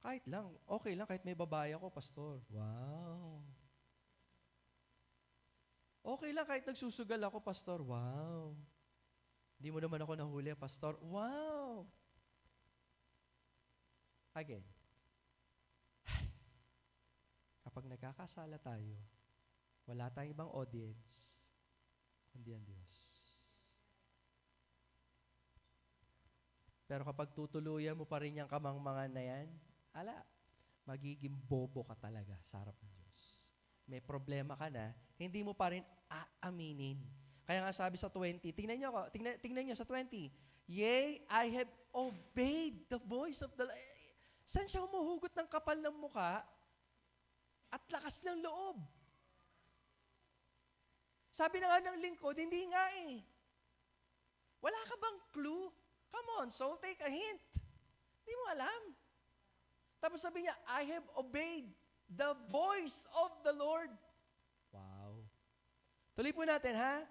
Speaker 1: kahit lang, okay lang, kahit may babae ako, pastor. Wow. Okay lang, kahit nagsusugal ako, pastor. Wow. Hindi mo naman ako nahuli, pastor. Wow. Again, kapag nagkakasala tayo, wala tayong ibang audience, kundi ang Diyos. Pero kapag tutuluyan mo pa rin yung kamangmangan na yan, magiging bobo ka talaga sa harap ng Diyos. May problema ka na, hindi mo pa rin aaminin. Kaya nga sabi sa 20, tingnan niyo sa 20, Yea, I have obeyed the voice of the Lord. Saan siya humuhugot ng kapal ng muka at lakas ng loob? Sabi na nga ng lingkod, hindi nga eh. Wala ka bang clue? Come on, Saul, take a hint. Hindi mo alam. Tapos sabi niya, I have obeyed the voice of the Lord. Wow. Tuloy po natin, ha?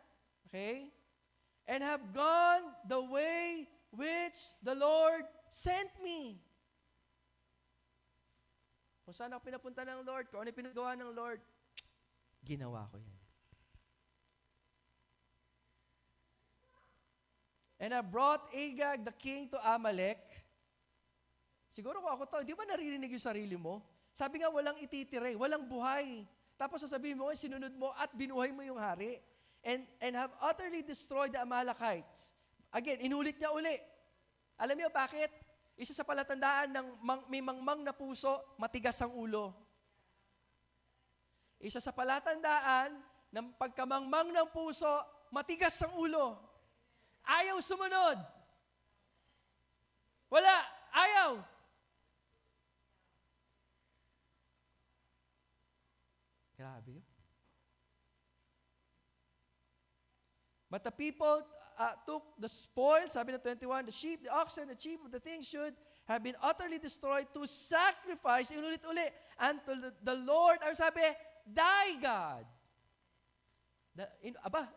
Speaker 1: Okay? And have gone the way which the Lord sent me. Kung saan ako pinapunta ng Lord, kung ano yung pinagawa ng Lord, ginawa ko yan. And I brought Agag the king to Amalek. Siguro kung ako to, di ba naririnig yung sarili mo? Sabi nga, walang ititire, walang buhay. Tapos sasabihin mo, sinunod mo at binuhay mo yung hari. And have utterly destroyed the Amalekites. Again, inulit niya uli. Alam niyo bakit? Isa sa palatandaan ng may mangmang na puso, matigas ang ulo. Isa sa palatandaan ng pagkamangmang ng puso, matigas ang ulo. Ayaw sumunod. Wala, ayaw. Grabe yun. But the people took the spoil, sabi na 21, the sheep, the oxen, the chief of the things should have been utterly destroyed to sacrifice, inulit-uli, unto the Lord, or sabi, thy God.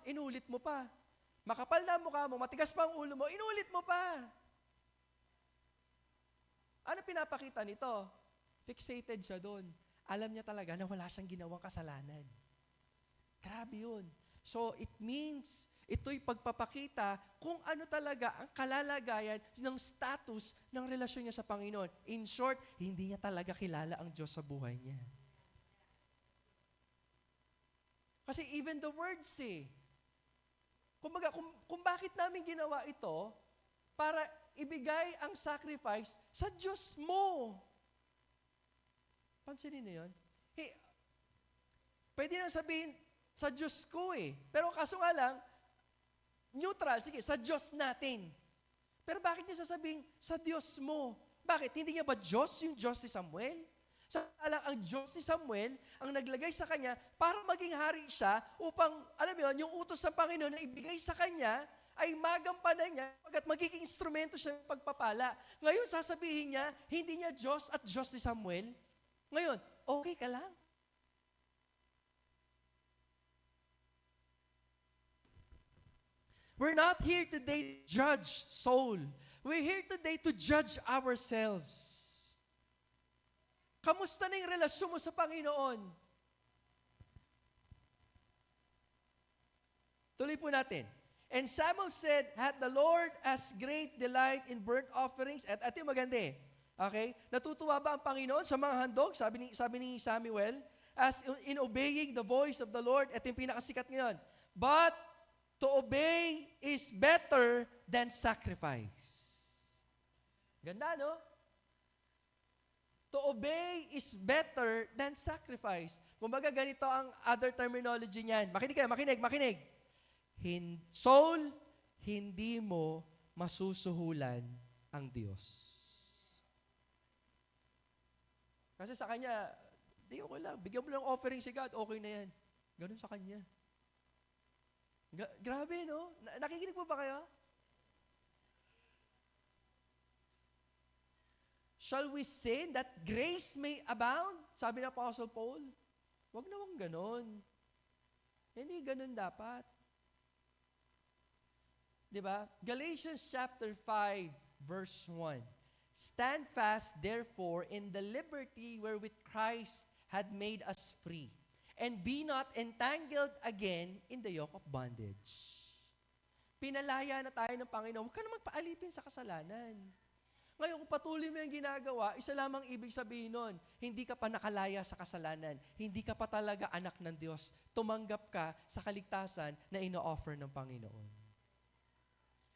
Speaker 1: Inulit mo pa. Makapal na mukha mo, matigas pa ang ulo mo, inulit mo pa. Ano pinapakita nito? Fixated siya doon. Alam niya talaga na wala siyang ginawang kasalanan. Grabe yun. So, it means, ito'y pagpapakita kung ano talaga ang kalalagayan ng status ng relasyon niya sa Panginoon. In short, hindi niya talaga kilala ang Diyos sa buhay niya. Kasi even the words kumbaga, kung bakit namin ginawa ito, para ibigay ang sacrifice sa Diyos mo. Pansinin niyo yun? Pwede nang sabihin, sa Diyos ko Pero kaso nga lang, neutral, sige, sa Diyos natin. Pero bakit niya sasabihin, sa Diyos mo? Bakit? Hindi niya ba Diyos yung Diyos ni Samuel? Samantalang ang Diyos ni Samuel ang naglagay sa kanya para maging hari siya upang, alam mo yun, yung utos ng Panginoon na ibigay sa kanya ay magampanan niya pagkat magiging instrumento siya ng pagpapala. Ngayon, sasabihin niya, hindi niya Diyos at Diyos ni Samuel. Ngayon, okay ka lang. We're not here today to judge soul. We're here today to judge ourselves. Kamusta na yung relasyon mo sa Panginoon? Tuloy po natin. And Samuel said, had the Lord as great delight in burnt offerings? At ito yung maganda Okay? Natutuwa ba ang Panginoon sa mga handog? Sabi ni Samuel, as in obeying the voice of the Lord. Ito yung pinakasikat ngayon. But to obey is better than sacrifice. Ganda, no? To obey is better than sacrifice. Kumbaga ganito ang other terminology niyan. Makinig kayo, makinig. Soul, hindi mo masusuhulan ang Diyos. Kasi sa Kanya, di okay lang. Bigyan mo lang offering si God, okay na yan. Ganun sa Kanya. Grabe, no? Nakikinig po ba kayo? Shall we sin that grace may abound? Sabi ng Apostle Paul. Huwag nawang ganon. Hindi ganon dapat. Diba? Galatians chapter 5, verse 1. Stand fast, therefore, in the liberty wherewith Christ had made us free, and be not entangled again in the yoke of bondage. Pinalaya na tayo ng Panginoon. Huwag ka na magpaalipin sa kasalanan. Ngayon, kung patuloy mo yung ginagawa, isa lamang ibig sabihin nun, hindi ka pa nakalaya sa kasalanan. Hindi ka pa talaga anak ng Diyos. Tumanggap ka sa kaligtasan na ino-offer ng Panginoon.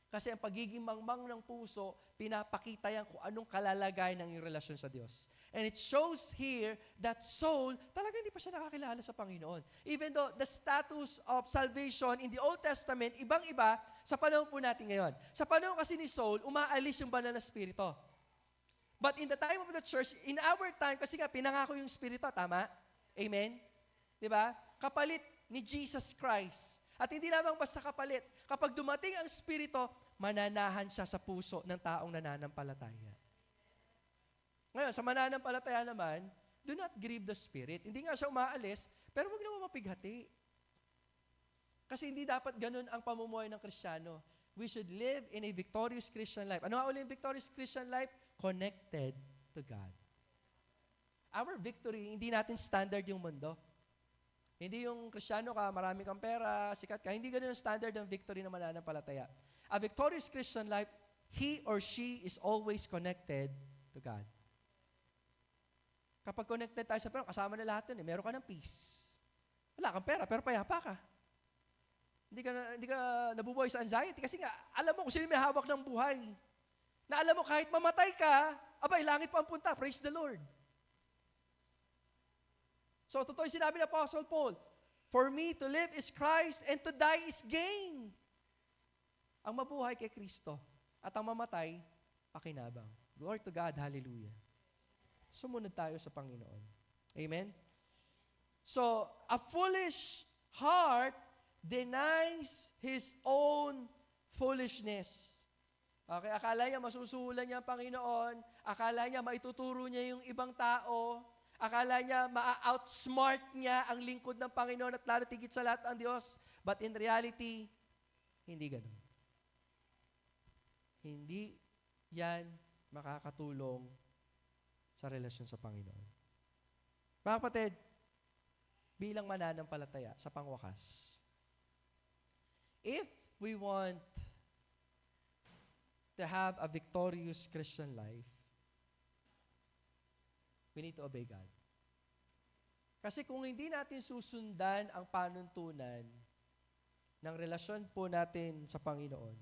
Speaker 1: Kasi ang pagiging mangmang ng puso, pinapakita yan kung anong kalalagayan ng iyong relasyon sa Diyos. And it shows here that Saul, talaga hindi pa siya nakakilala sa Panginoon. Even though the status of salvation in the Old Testament, ibang-iba sa panahon po natin ngayon. Sa panahon kasi ni Saul, umaalis yung banal na spirito. But in the time of the church, in our time, kasi nga pinangako yung spirito, tama? Amen? Diba? Kapalit ni Jesus Christ. At hindi lamang basta kapalit. Kapag dumating ang spirito, mananahan siya sa puso ng taong nananampalataya. Ngayon, sa mananampalataya naman, do not grieve the Spirit. Hindi nga siya umaalis, pero huwag naman mapighati. Kasi hindi dapat ganun ang pamumuhay ng Kristiyano. We should live in a victorious Christian life. Ano nga ulit yung victorious Christian life? Connected to God. Our victory, hindi natin standard yung mundo. Hindi yung Kristiyano ka, marami kang pera, sikat ka. Hindi ganun ang standard ng victory ng mananampalataya. A victorious Christian life, he or she is always connected to God. Kapag connected tayo sa pera, kasama na lahat yun. Meron ka ng peace. Wala kang pera, pero payapa ka. Hindi ka nabubuhay sa anxiety kasi nga, alam mo kung sino may hawak ng buhay. Na alam mo kahit mamatay ka, abay, langit pa ang punta. Praise the Lord. So, totoo yung sinabi ng Apostle Paul, for me to live is Christ and to die is gain. Ang mabuhay kay Kristo at ang mamatay, pakinabang. Glory to God, hallelujah. Sumunod tayo sa Panginoon. Amen? So, a foolish heart denies his own foolishness. Okay, akala niya masusulan niya ang Panginoon, akala niya maituturo niya yung ibang tao, akala niya ma-outsmart niya ang lingkod ng Panginoon at lalo tigit sa lahat ang Diyos. But in reality, hindi ganun. Hindi yan makakatulong sa relasyon sa Panginoon. Mga kapatid, bilang mananampalataya sa pangwakas, if we want to have a victorious Christian life, we need to obey God. Kasi kung hindi natin susundan ang panuntunan ng relasyon po natin sa Panginoon,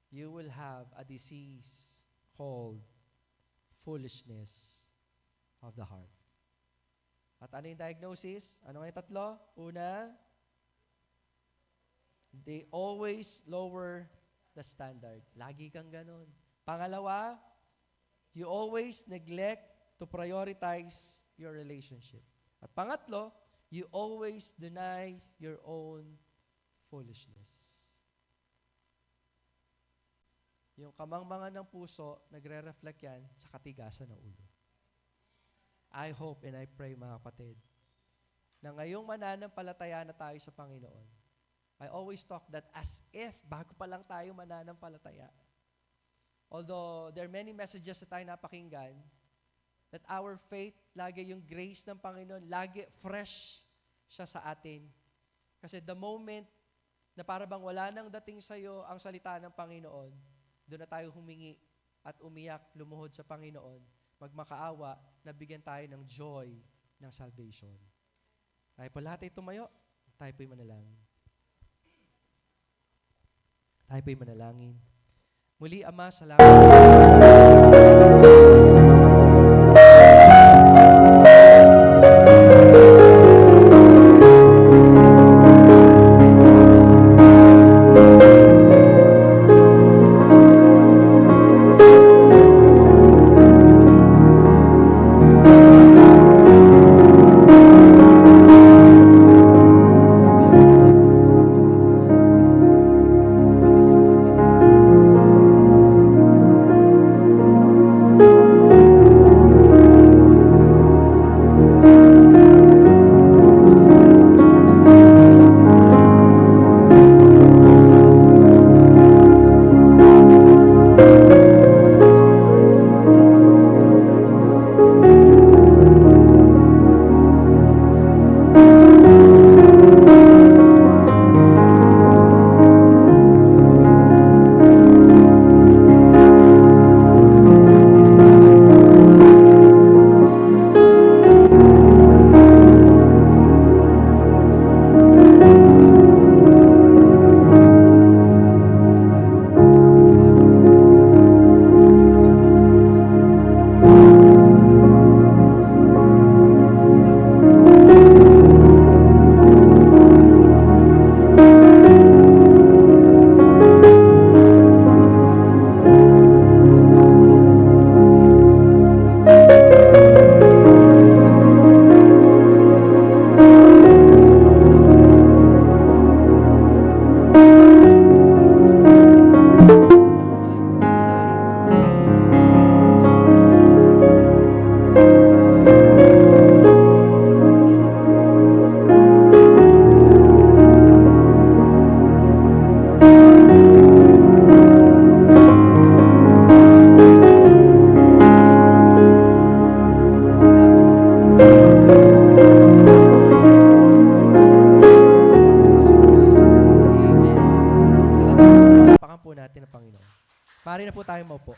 Speaker 1: you will have a disease called foolishness of the heart. At ano yung diagnosis? Ano nga yung tatlo? Una, they always lower the standard. Lagi kang ganon. Pangalawa, you always neglect to prioritize your relationship. At pangatlo, you always deny your own foolishness. Yung kamangmangan ng puso, nagre-reflect yan sa katigasan ng ulo. I hope and I pray, mga kapatid, na ngayong mananampalataya na tayo sa Panginoon, I always talk that as if bago pa lang tayo mananampalataya. Although there are many messages na tayo napakinggan, that our faith, lagi yung grace ng Panginoon, lagi fresh siya sa atin. Kasi the moment na para bang wala nang dating sa'yo ang salita ng Panginoon, doon na tayo humingi at umiyak, lumuhod sa Panginoon, magmakaawa, nabigyan tayo ng joy ng salvation. Tayo po lahat ay tumayo, tayo po'y manalangin. Tayo po'y manalangin. Muli, Ama, salamat. Panginoon. Pari na po tayo maupo.